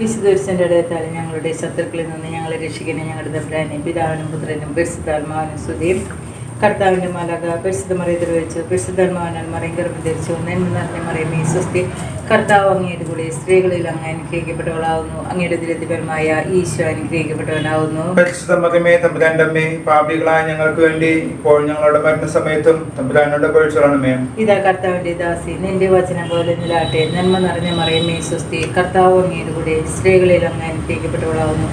വിശുദ്ധ ഇടയത്താൽ ഞങ്ങളുടെ ശത്രുക്കളിൽ നിന്ന് ഞങ്ങളെ രക്ഷിക്കണേ. ഞങ്ങളുടെ തമ്പുരാനെ, പിതാവിനും പുത്രനും പരിശുദ്ധാത്മാവിനും സ്തുതിയും. കർത്താവിൻ്റെ മാലാഖ പരിശുദ്ധ മറിയത്തിൽ വെച്ച് പരിശുദ്ധാത്മാവിനാൽ മറിയം ഗർഭം ധരിച്ചു. നന്മ നിറഞ്ഞ മറിയമേ സ്വസ്തി. കർത്താവ് അങ്ങയുടെ കൂടെ സ്ത്രീകളിൽ അങ്ങ് അനുഗ്രഹിക്കപ്പെട്ടവളാവുന്നു. അങ്ങയുടെ ദുരിതപരമായ ഈശോ അനുഗ്രഹിക്കപ്പെട്ടവനാവുന്നു. പരിശുദ്ധ മറിയമേ തമ്പുരാന്റെ അമ്മേ, പാപികളായ ഞങ്ങൾക്ക് വേണ്ടി ഇപ്പോൾ ഞങ്ങളുടെ മരണസമയത്തും തമ്പുരാനോട് അപേക്ഷിക്കണമേ. ഇതാ കർത്താവിന്റെ ദാസി, നിന്റെ വചനം പോലെ നിലാട്ടെ. നന്മ നിറഞ്ഞ മറിയമേ സ്വസ്തി. കർത്താവ് അങ്ങയുടെ കൂടെ സ്ത്രീകളിൽ അങ്ങ് അനുഗ്രഹിക്കപ്പെട്ടവളാവുന്നു.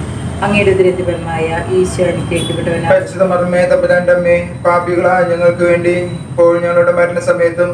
അങ്ങയുടെ ദുരിതപരമായ ഈശോ അനുഗ്രഹിക്കപ്പെട്ടവനാവുന്നു. പരിശുദ്ധ മറിയമേ തമ്പുരാന്റെ അമ്മേ, പാപികളായ ഞങ്ങൾക്ക് വേണ്ടി ഇപ്പോൾ ഞങ്ങളുടെ മരണസമയത്തും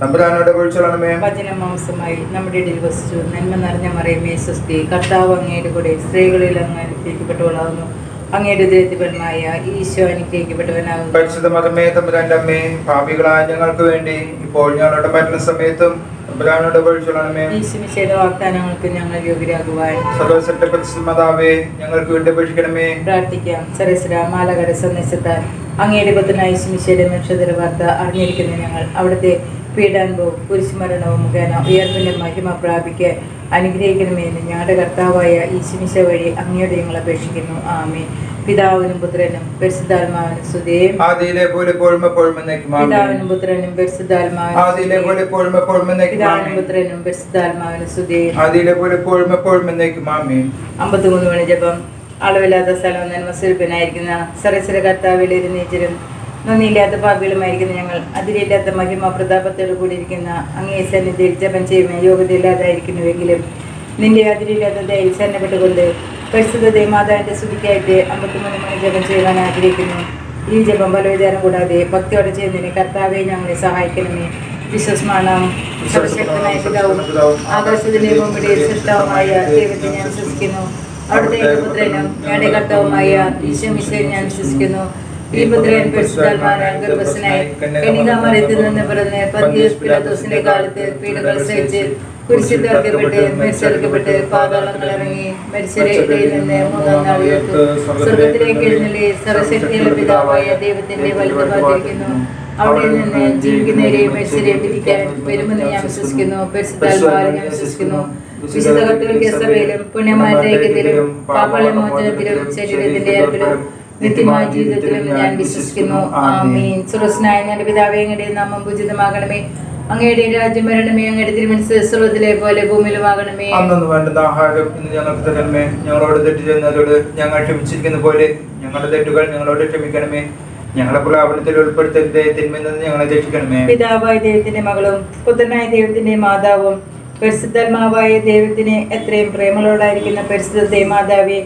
തമ്പുരാനോട് അപേക്ഷിക്കണമേ. വചനം മാംസമായി നമ്മുടെ ഇടയിൽ വസിച്ചു. നന്മ നിറഞ്ഞ മറിയമേ സ്വസ്തി. കർത്താവ് അങ്ങയുടെ കൂടെ സ്ത്രീകളിൽ അങ്ങ് അനുഗ്രഹിക്കപ്പെട്ടവളാവുന്നു. അങ്ങയുടെ ദുരിതപരമായ ഈശോ അനുഗ്രഹിക്കപ്പെട്ടവനാവുന്നു. പരിശുദ്ധ മറിയമേ തമ്പുരാന്റെ അമ്മേ, പാപികളായ ഞങ്ങൾക്ക് വേണ്ടി ഇപ്പോൾ ഞങ്ങളുടെ മരണസമയത്തും തമ്പുരാനോട് അപേക്ഷിക്കണമേ. ഈശോയുടെ വാഗ്ദാനങ്ങൾക്ക് ഞങ്ങൾ യോഗ്യരാകുവാൻ സർവ്വശക്ത പരിശുദ്ധ മാതാവേ, ഞങ്ങൾക്ക് വേണ്ടി അപേക്ഷിക്കണമേ. പ്രാർത്ഥിക്കാം. സരസ്വര മാലകട സന്ദേശത്താൽ അങ്ങയുടെ പുത്രനായ ഈശോയുടെ നക്ഷത്ര വാർത്ത അറിഞ്ഞിരിക്കുന്ന ഞങ്ങൾ അവിടുത്തെ പീഡാനുഭവവും കുരിശുമരണവും മുഖേന ഉയർപ്പിന്റെ മഹിമ പ്രാപിക്കാൻ അനുഗ്രഹിക്കണമേ എന്ന് ഞങ്ങളുടെ കർത്താവായ ഈശോ വഴി അങ്ങയോട് ഞങ്ങൾ അപേക്ഷിക്കുന്നു. ആമേൻ. പിതാവിനും പുത്രനും പരിശുദ്ധാത്മാവിനും സ്തുതി. ആദിയിലെ പോലെ എപ്പോഴും എപ്പോഴും എന്നേക്കും ആമേൻ. പിതാവിനും പുത്രനും പരിശുദ്ധാത്മാവിനും ആദിയിലെ പോലെ എപ്പോഴും എപ്പോഴും എന്നേക്കും പിതാവിനും ആമേൻ. പുത്രനും പരിശുദ്ധാത്മാവിനും സ്തുതി. ആദിയിലെ പോലെ എപ്പോഴും എപ്പോഴും എന്നേക്കും ആമേൻ. 53 മണി ജപം. അളവില്ലാത്ത സ്ഥലം നന്മ സ്വരൂപനായിരിക്കുന്ന സരസ്വര കർത്താവിൽ ഇരുന്നേച്ചരും നന്ദിയില്ലാത്ത പാപികളുമായിരിക്കുന്ന ഞങ്ങൾ അതിരില്ലാത്ത മഹിമ പ്രതാപത്തോടു കൂടിയിരിക്കുന്ന അങ്ങേ സന്നിധിയിൽ ജപം ചെയ്യുന്ന യോഗ്യതയില്ലാതായിരിക്കുന്നുവെങ്കിലും നിന്റെ അതിരില്ലാത്ത ദയയിൽ സന്നപ്പെട്ടുകൊണ്ട് പരിശുദ്ധ ദേവമാതാവിന്റെ സ്തുതിക്കായിട്ട് 53 മണി ജപം ചെയ്യുവാൻ ആഗ്രഹിക്കുന്നു. ഈ ജപം ബലവിചാരം കൂടാതെ ഭക്തിയോടെ ചെയ്യുന്നതിന് കർത്താവെ ഞങ്ങളെ സഹായിക്കണമേ. വിശ്വസ്മാണം സർവശക്തനായ പിതാവും ആകാശത്തിന്റെ മുമ്പിൽ സൃഷ്ടാവുമായ ദൈവത്തെ ഞാൻ വിശ്വസിക്കുന്നു. അവിടുത്തെ പുത്രനും ഞങ്ങളുടെ കർത്താവുമായ ഈശോ മിശിഹായെ ഞാൻ വിശ്വസിക്കുന്നു. ഈ പുത്രൻ പരിശുദ്ധാത്മാവിനാൽ ഗർഭസ്ഥനായി കന്യകാമറിയത്തിൽ നിന്ന് പിറന്ന് പന്തിയോസ് പിലാത്തോസിന്റെ കാലത്ത് പീഡകൾ സഹിച്ച് കുരിശിൽ തറയ്ക്കപ്പെട്ട് മരിച്ചടക്കപ്പെട്ട് പാതാളങ്ങൾ ഇറങ്ങി മരിച്ചവരുടെ ഇടയിൽ നിന്ന് 3-ാം നാൾ ഉയർത്തു. സ്വർഗത്തിലേക്ക് എഴുന്നള്ളി സർവശക്തിയുള്ള പിതാവായ ദൈവത്തിന്റെ വലതുഭാഗത്തിരിക്കുന്നു. അവിടെ നിന്ന് ജീവിക്കുന്നവരെയും മരിച്ചവരെയും വിധിക്കാൻ വരുമെന്ന് ഞാൻ വിശ്വസിക്കുന്നു. പരിശുദ്ധാത്മാവിൽ ഞാൻ വിശ്വസിക്കുന്നു. വിശുദ്ധ കത്തോലിക്ക സഭയിലും പുണ്യമാരുടെ ഐക്യത്തിലും പാപമോചനത്തിലും ശരീരത്തിന്റെ ഏർപ്പിലും നിത്യമായ ജീവിതത്തിലും ഞാൻ വിശ്വസിക്കുന്നു. ആമീൻ. സ്വർഗ്ഗസ്ഥനായ ഞങ്ങളുടെ പിതാവേ, അങ്ങയുടെ നാമം പൂജിതമാകണമേ. അങ്ങയുടെ രാജ്യം വരണമേ. അങ്ങയുടെ തിരുമനസ്സ് സ്വർഗ്ഗത്തിലെ പോലെ ഭൂമിയിലുമാകണമേ. അന്നു വേണ്ടുന്ന ആഹാരം ഇന്ന് ഞങ്ങൾക്ക് തരണമേ. ഞങ്ങളോട് തെറ്റ് ചെയ്യുന്നവരോട് ഞങ്ങൾ ക്ഷമിച്ചിരിക്കുന്ന പോലെ ഞങ്ങളുടെ തെറ്റുകൾ ഞങ്ങളോട് ക്ഷമിക്കണമേ. ഞങ്ങളുടെ പ്രലാപനത്തിൽ ഉൾപ്പെടുത്തരുതേ, തിന്മയിൽ നിന്ന് ഞങ്ങളെ രക്ഷിക്കണമേ. പിതാവായ ദൈവത്തിന്റെ മകളും പുത്രനായ ദൈവത്തിന്റെ മാതാവും പരിശുദ്ധാത്മാവായ ദൈവത്തിന് എത്രയും പ്രേമങ്ങളോടായിരിക്കുന്ന പരിശുദ്ധ ദേവമാതാവേ,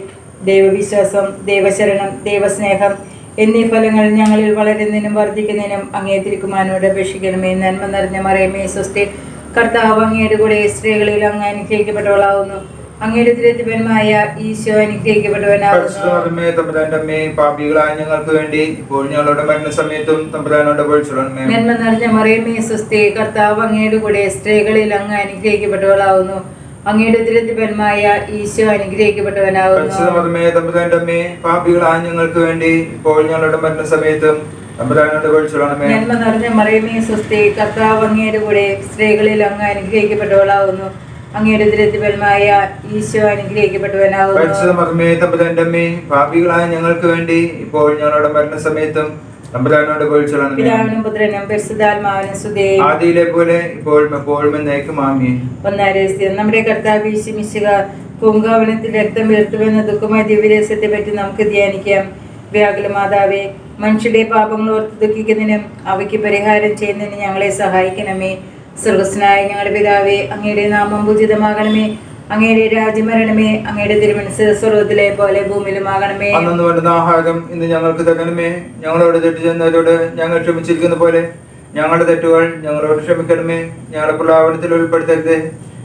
ദൈവവിശ്വാസം, ദൈവശരണം, ദൈവസ്നേഹം എന്നീ ഫലങ്ങൾ ഞങ്ങളിൽ വളരുന്നതിനും വർദ്ധിക്കുന്നതിനും അങ്ങേ തിരുക്കുമാരനോട് അപേക്ഷിക്കണമേ. നന്മ നിറഞ്ഞ മറിയമേ സ്വസ്തി. കർത്താവ് അങ്ങയുടെ കൂടെ സ്ത്രീകളിൽ അങ്ങ് അനുഗ്രഹിക്കപ്പെട്ടവളാവുന്നു. അങ്ങയുടെ ദുരിതപരമായ ഈശോ അനുഗ്രഹിക്കപ്പെട്ടവനാവുന്നു. തമ്പുരാന്റെ അമ്മേ, പാപികളായ ഞങ്ങൾക്ക് വേണ്ടി ഇപ്പോൾ ഞങ്ങളുടെ മരണസമയത്തും തമ്പുരാനോട് അപേക്ഷിക്കണമേ. നന്മ നിറഞ്ഞ മറിയമേ സ്വസ്തി. കർത്താവ് അങ്ങയുടെ കൂടെ സ്ത്രീകളിൽ അങ്ങ് അനുഗ്രഹിക്കപ്പെട്ടവളാവുന്നു. അങ്ങയുടെ ദുരിതപരമായ ഈശോ അനുഗ്രഹിക്കപ്പെട്ടവനാവുന്നു. തമ്പുരാന്റെ അമ്മേ, പാപികളായ ഞങ്ങൾക്ക് വേണ്ടി ഇപ്പോൾ ഞങ്ങളുടെ മരണസമയത്തും തമ്പുരാനോട് അപേക്ഷിക്കണമേ. നന്മ നിറഞ്ഞ മറിയമേ സ്വസ്തി. കർത്താവ് അങ്ങയുടെ കൂടെ സ്ത്രീകളിൽ അങ്ങ് അനുഗ്രഹിക്കപ്പെട്ടവളാവുന്നു. അങ്ങയുടെ ദുരിതപരമായ ഈശോ അനുഗ്രഹിക്കപ്പെട്ടവനാവുന്നു. തമ്പുരാന്റെ അമ്മേ, പാപികളായ ഞങ്ങൾക്ക് വേണ്ടി ഇപ്പോൾ ഞങ്ങളുടെ മരണസമയത്തും തമ്പുരാനോട് അപേക്ഷിക്കണമേ. പിതാവിനും പുത്രനും പരിശുദ്ധാത്മാവിനും സ്തുതി. ആദിയിലെ പോലെ ഇപ്പോഴും എപ്പോഴും എന്നേക്കും ആമേൻ. ഒന്നാം രഹസ്യം. നമ്മുടെ കർത്താവ് യേശു മിശിഹ പൂങ്കാവനത്തിൽ രക്തം വീർത്തുവെന്ന ദുഃഖമായ ദിവ്യരഹസ്യത്തെ പറ്റി നമുക്ക് ധ്യാനിക്കാം. വ്യാകുല മാതാവേ, മനുഷ്യരുടെ പാപങ്ങൾ ഓർത്ത് ദുഃഖിക്കുന്നതിനും അവയ്ക്ക് പരിഹാരം ചെയ്യുന്നതിന് ഞങ്ങളെ സഹായിക്കണമേ. സ്വർഗ്ഗസ്ഥനായ ഞങ്ങളുടെ പിതാവേ, അങ്ങയുടെ നാമം പൂജിതമാകണമേ. അങ്ങയുടെ രാജ്യം വരണമേ. അങ്ങയുടെ തിരുമനസ്സ് സ്വർഗ്ഗത്തിലെ പോലെ ഭൂമിയിലുമാകണമേ. അന്നു വേണ്ടുന്ന ആഹാരം ഇന്ന് ഞങ്ങൾക്ക് തരണമേ. ഞങ്ങളോട് തെറ്റ് ചെയ്യുന്നവരോട് ഞങ്ങൾ ക്ഷമിച്ചിരിക്കുന്ന പോലെ ഞങ്ങളുടെ തെറ്റുകൾ ഞങ്ങളോട് ക്ഷമിക്കണമേ. ഞങ്ങളുടെ പ്രലാപനത്തിൽ ഉൾപ്പെടുത്തരുത്,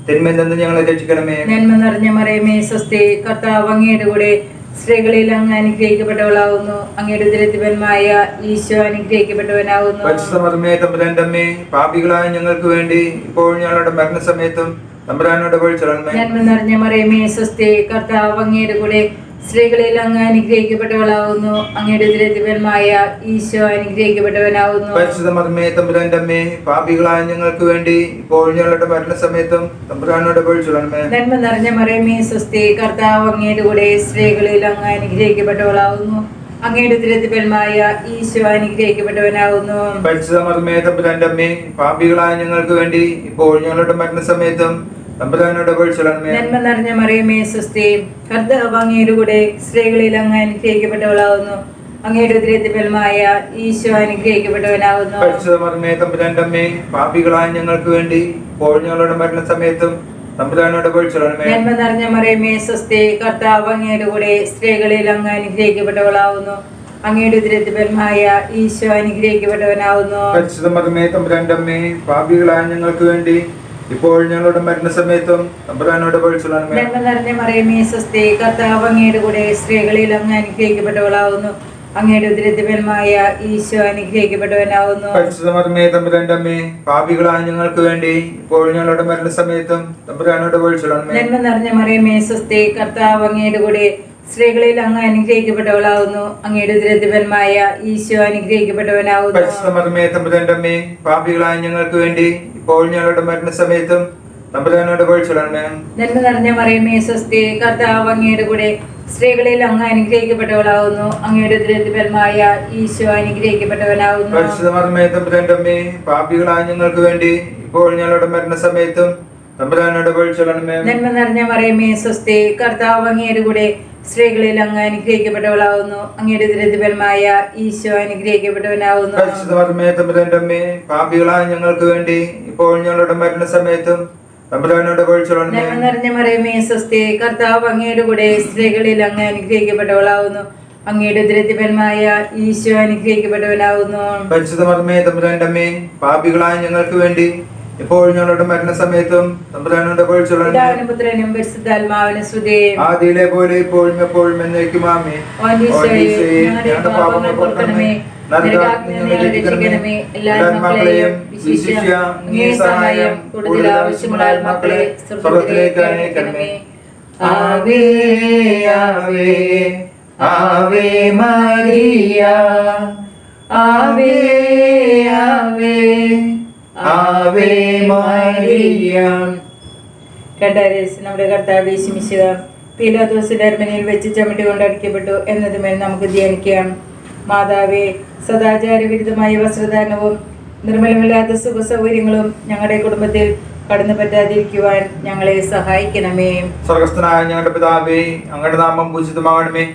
തിന്മയിൽ നിന്ന് ഞങ്ങളെ രക്ഷിക്കണമേ. നന്മ നിറഞ്ഞ മറിയമേ സ്വസ്തി. കർത്താവ് അങ്ങയുടെ കൂടെ സ്ത്രീകളിൽ അങ്ങ് അനുഗ്രഹിക്കപ്പെട്ടവളാവുന്നു. അങ്ങയുടെ ദുരിതപരമായ ഈശോ അനുഗ്രഹിക്കപ്പെട്ടവനാവുന്നു. പരിശുദ്ധ മറിയമേ തമ്പുരാന്റെ അമ്മേ, പാപികളായ ഞങ്ങൾക്ക് വേണ്ടി ഇപ്പോൾ ഞങ്ങളുടെ മരണസമയത്തും തമ്പുരാനോട് അപേക്ഷിക്കണമേ. നന്മ നിറഞ്ഞ മറിയമേ സ്വസ്തി. കർത്താവ് അങ്ങയുടെ കൂടെ സ്ത്രീകളിൽ അങ്ങ് അനുഗ്രഹിക്കപ്പെട്ടവളാവുന്നു. അങ്ങയുടെ ഉദരത്തിന്മേൽ ഈശോ അനുഗ്രഹിക്കപ്പെട്ടവനാവുന്നു. പരിശുദ്ധ മറിയമേ തമ്പുരാന്റെ അമ്മേ, പാപികളായ ഞങ്ങൾക്ക് വേണ്ടി ഇപ്പോൾ ഞങ്ങളുടെ മരണസമയത്തും തമ്പുരാനോട് അപേക്ഷിച്ചുകൊള്ളണമേ. നന്മ നിറഞ്ഞ മറിയമേ സ്വസ്തി, കർത്താവ് അങ്ങയുടെ കൂടെ സ്ത്രീകളിൽ അങ്ങ് അനുഗ്രഹിക്കപ്പെട്ടവളാവുന്നു. അങ്ങയുടെ ഉദരത്തിന്മേൽ ഈശോ അനുഗ്രഹിക്കപ്പെട്ടവനാവുന്നു. പരിശുദ്ധ മറിയമേ തമ്പുരാന്റെ അമ്മേ, പാപികളായ ഞങ്ങൾക്ക് വേണ്ടി ഇപ്പോൾ ഞങ്ങളുടെ മരണസമയത്തും തമ്പുരാനോട് അപേക്ഷിച്ചുകൊള്ളണമേ. നന്മ നിറഞ്ഞ മറിയമേ സ്വസ്തി, കർത്താവ് അങ്ങയുടെ കൂടെ സ്ത്രീകളിൽ അങ്ങ് അനുഗ്രഹിക്കപ്പെട്ടവളാവുന്നു. അങ്ങയുടെ ഉദരത്തിന്മേൽ ഈശോ അനുഗ്രഹിക്കപ്പെട്ടവനാവുന്നു. പരിശുദ്ധ മറിയമേ തമ്പുരാന്റെ അമ്മേ, പാപികളായ ഞങ്ങൾക്ക് വേണ്ടി ഇപ്പോൾ ഞങ്ങളുടെ മരണസമയത്തും തമ്പുരാനോട് അപേക്ഷിച്ചുകൊള്ളണമേ. നന്മ നിറഞ്ഞ മറിയമേ സ്വസ്തി, കർത്താവ് അങ്ങയുടെ കൂടെ സ്ത്രീകളിൽ അങ്ങ് അനുഗ്രഹിക്കപ്പെട്ടവളാവുന്നു. അങ്ങയുടെ ഉദരത്തിന്മേൽ ഈശോ അനുഗ്രഹിക്കപ്പെട്ടവനാവുന്നു. പരിശുദ്ധ മറിയമേ തമ്പുരാന്റെ അമ്മേ, പാപികളായ ഞങ്ങൾക്ക് വേണ്ടി ഇപ്പോൾ ഞങ്ങളുടെ മരണസമയത്തും തമ്പുരാനോട് അപേക്ഷിച്ചുകൊള്ളണമേ. നന്മ നിറഞ്ഞ മറിയമേ സ്വസ്തി, കർത്താവ് അങ്ങയുടെ കൂടെ സ്ത്രീകളിൽ അങ്ങ് അനുഗ്രഹിക്കപ്പെട്ടവളാവുന്നു. അങ്ങയുടെ ഉദരത്തിന്മേൽ ഈശോ അനുഗ്രഹിക്കപ്പെട്ടവനാവുന്നു. പരിശുദ്ധ മറിയമേ തമ്പുരാന്റെ അമ്മേ, പാപികളായ ഞങ്ങൾക്ക് വേണ്ടി ഇപ്പോൾ ഞങ്ങളുടെ മരണസമയത്തും തമ്പുരാനോട് അപേക്ഷിച്ചുകൊള്ളണമേ. നന്മ നിറഞ്ഞ മറിയമേ സ്വസ്തി, കർത്താവ് അങ്ങയുടെ കൂടെ സ്ത്രീകളിൽ അങ്ങ് അനുഗ്രഹിക്കപ്പെട്ടവളാവുന്നു. അങ്ങയുടെ ഉദരത്തിന്മേൽ ഈശോ അനുഗ്രഹിക്കപ്പെട്ടവനാവുന്നു. പരിശുദ്ധ മറിയമേ തമ്പുരാന്റെ അമ്മേ, പാപികളായ ഞങ്ങൾക്ക് വേണ്ടി ഇപ്പോൾ ഞങ്ങളുടെ മരണസമയത്തും തമ്പുരാനോട് അപേക്ഷിച്ചുകൊള്ളണമേ. നന്മ നിറഞ്ഞ മറിയമേ സ്വസ്തി, കർത്താവ് അങ്ങയുടെ കൂടെ സ്ത്രീകളിൽ അങ്ങ് അനുഗ്രഹിക്കപ്പെട്ടവളാവുന്നു. അങ്ങയുടെ ഉദരത്തിന്മേൽ ഈശോ അനുഗ്രഹിക്കപ്പെട്ടവനാവുന്നു. പരിശുദ്ധ മറിയമേ തമ്പുരാന്റെ അമ്മേ, പാപികളായ ഞങ്ങൾക്ക് വേണ്ടി ഇപ്പോൾ ഞങ്ങളുടെ മരണസമയത്തും തമ്പുരാനോട് അപേക്ഷിച്ചുകൊള്ളണമേ. നന്മ നിറഞ്ഞ മറിയമേ സ്വസ്തി, കർത്താവ് അങ്ങയുടെ കൂടെ സ്ത്രീകളിൽ അങ്ങ് അനുഗ്രഹിക്കപ്പെട്ടവളാവുന്നു. അങ്ങയുടെ ഉദരത്തിന്മേൽ ഈശോ അനുഗ്രഹിക്കപ്പെട്ടവനാവുന്നു. പരിശുദ്ധ മറിയമേ തമ്പുരാന്റെ അമ്മേ, പാപികളായ ഞങ്ങൾക്ക് വേണ്ടി ഇപ്പോൾ ഞങ്ങളുടെ മരണസമയത്തും തമ്പുരാനോട് അപേക്ഷിച്ചുകൊള്ളണമേ. നന്മ നിറഞ്ഞ മറിയമേ സ്വസ്തി, കർത്താവ് അങ്ങയുടെ കൂടെ സ്ത്രീകളിൽ അങ്ങ് അനുഗ്രഹിക്കപ്പെട്ടവളാവുന്നു. അങ്ങയുടെ ഉദരത്തിന്മേൽ ഈശോ അനുഗ്രഹിക്കപ്പെട്ടവനാവുന്നു. പരിശുദ്ധ മറിയമേ തമ്പുരാന്റെ അമ്മേ, പാപികളായ ഞങ്ങൾക്ക് വേണ്ടി ഇപ്പോൾ ഞങ്ങളുടെ മരണസമയത്തും തമ്പുരാനോട് അപേക്ഷിച്ചുകൊള്ളണമേ. പിതാവിനും പുത്രനും പരിശുദ്ധാത്മാവിനും സ്തുതി. ആദിയിലെ പോലെ ഇപ്പോഴും എപ്പോഴും എന്നേക്കും ആമേൻ. ഞങ്ങളുടെ പാപങ്ങൾ പൊറുക്കണമേ, നരകാഗ്നിയിൽ നിന്ന് രക്ഷിക്കണമേ. എല്ലാ ആത്മാക്കളെയും വിശിഷ്യ അങ്ങേ സഹായം കൂടുതൽ ആവശ്യമുള്ള ആത്മാക്കളെ സ്വർഗ്ഗത്തിലേക്ക് അയക്കണമേ. ആവേ ആവേ ആവേ മരിയ, ആവേ ആവേ ആവേ മരിയ. നമ്മുടെ കർത്താവ് യേശുമിശിഹ പീലാത്തോസിന്റെ അരമനയിൽ വെച്ച് ചവിട്ടി കൊണ്ട് അടിക്കപ്പെട്ടു എന്നതുമേൽ നമുക്ക് ധ്യാനിക്കാം. മാതാവേ, സദാചാര വിരുദ്ധമായ വസ്ത്രധാരണവും നിർമ്മലമില്ലാത്ത സുഖ സൗകര്യങ്ങളും ഞങ്ങളുടെ കുടുംബത്തിൽ കടന്നു പറ്റാതിരിക്കുവാൻ ഞങ്ങളെ സഹായിക്കണമേ. സ്വർഗസ്ഥനായ ഞങ്ങളുടെ പിതാവേ, അങ്ങയുടെ നാമം പൂജിതമാകണമേ.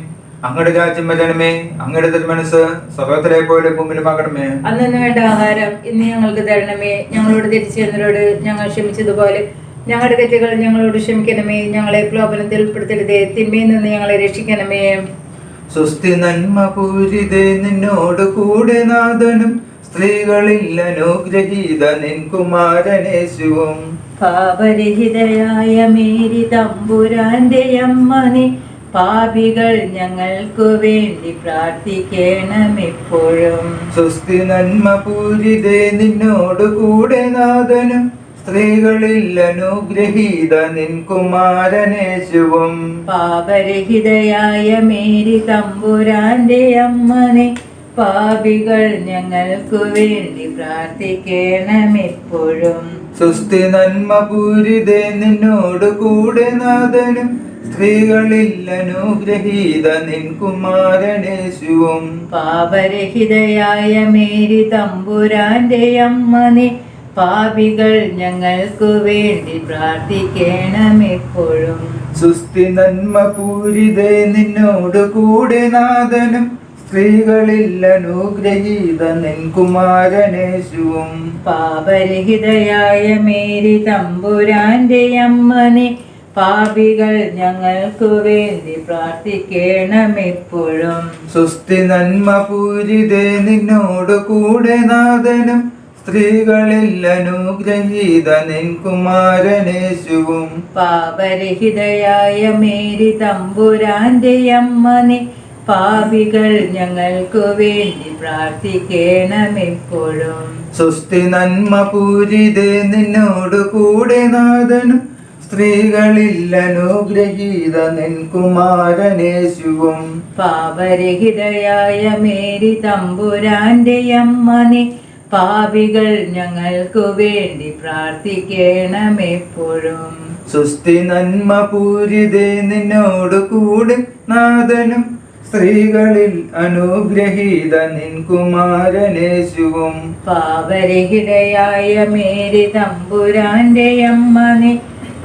അങ്ങയുടെ രാജ്യം വരണമേ. അങ്ങയുടെ തിരുമനസ് സ്വർഗത്തിലെ പോലെ ഭൂമിയിലുമാകണമേ. അന്നു വേണ്ട ആഹാരം ഇന്ന് ഞങ്ങൾക്ക് തരണമേ. ഞങ്ങളോട് തിരിച്ചു ചെയ്യുന്നവരോട് ഞങ്ങൾ ക്ഷമിച്ചതുപോലെ ഞങ്ങളുടെ തെറ്റുകൾ ഞങ്ങളോട് ക്ഷമിക്കണമേ. ഞങ്ങളെ പ്രലോഭനത്തിൽ ഉൾപ്പെടുത്തരുതേ, തിന്മയിൽ നിന്ന് ഞങ്ങളെ രക്ഷിക്കണമേ. സുസ്ഥി നന്മ പൂരിതേ, നിന്നോട് കൂടെ നാഥനും സ്ത്രീകളിൽ അനുഗ്രഹീത നിൻ കുമാരനേശുവും. പാപരഹിതയായ മേരി തമ്പുരാന്റെ അമ്മ നീ, പാപികൾ ഞങ്ങൾക്കു വേണ്ടി പ്രാർത്ഥിക്കണമെപ്പോഴും. സുസ്ഥി നന്മ പൂരിതേ, നിന്നോട് കൂടെ നാഥനും സ്ത്രീകളിൽ അനുഗ്രഹീത നിൻ കുമാരനേശുവും. പാപരഹിതയായ മേരി തമ്പുരാന്റെ അമ്മ നീ, പാപികൾ ഞങ്ങൾക്കു വേണ്ടി പ്രാർത്ഥിക്കണമെപ്പോഴും. സുസ്ഥി നന്മ പൂരിതേ, നിന്നോട് കൂടെ നാഥനും സ്ത്രീകളിൽ അനുഗ്രഹീത നിൻ കുമാരനേശുവും. പാപരഹിതയായ മേരി തമ്പുരാന്റെ അമ്മ നീ, പാപികൾ ഞങ്ങൾക്കു വേണ്ടി പ്രാർത്ഥിക്കണമെപ്പോഴും. സുസ്ഥി നന്മ പൂരിതേ, നിന്നോട് കൂടെ നാഥനും സ്ത്രീകളിൽ അനുഗ്രഹീത നിൻ കുമാരനേശുവും. പാപരഹിതയായ മേരി തമ്പുരാന്റെ അമ്മ നീ, പാപികൾ ഞങ്ങൾക്കു വേണ്ടി പ്രാർത്ഥിക്കണമെപ്പോഴും. സുസ്ഥി നന്മ പൂരിതേ, നിന്നോട് കൂടെ നാഥനും സ്ത്രീകളിൽ അനുഗ്രഹീത നിൻ കുമാരനേശുവും. പാപരഹിതയായ മേരി തമ്പുരാന്റെ അമ്മ നീ, പാപികൾ ഞങ്ങൾക്കു വേണ്ടി പ്രാർത്ഥിക്കണമെപ്പോഴും. സുസ്ഥി നന്മ പൂരിതേ, നിന്നോട് കൂടെ നാഥനും സ്ത്രീകളിൽ അനുഗ്രഹീത നിൻ കുമാരനേശുവും. പാപരഹിതയായ മേരി തമ്പുരാന്റെ അമ്മ നീ പാപികൾ ഞങ്ങൾക്കു വേണ്ടി പ്രാർത്ഥിക്കണമെപ്പോഴും. സുസ്ഥി നന്മ പൂരിതേ നിന്നോട് കൂടെ നാഥനും സ്ത്രീകളിൽ അനുഗ്രഹീത നിൻ കുമാരനേശുവും. പാപരഹിതയായ മേരി തമ്പുരാന്റെ അമ്മ നീ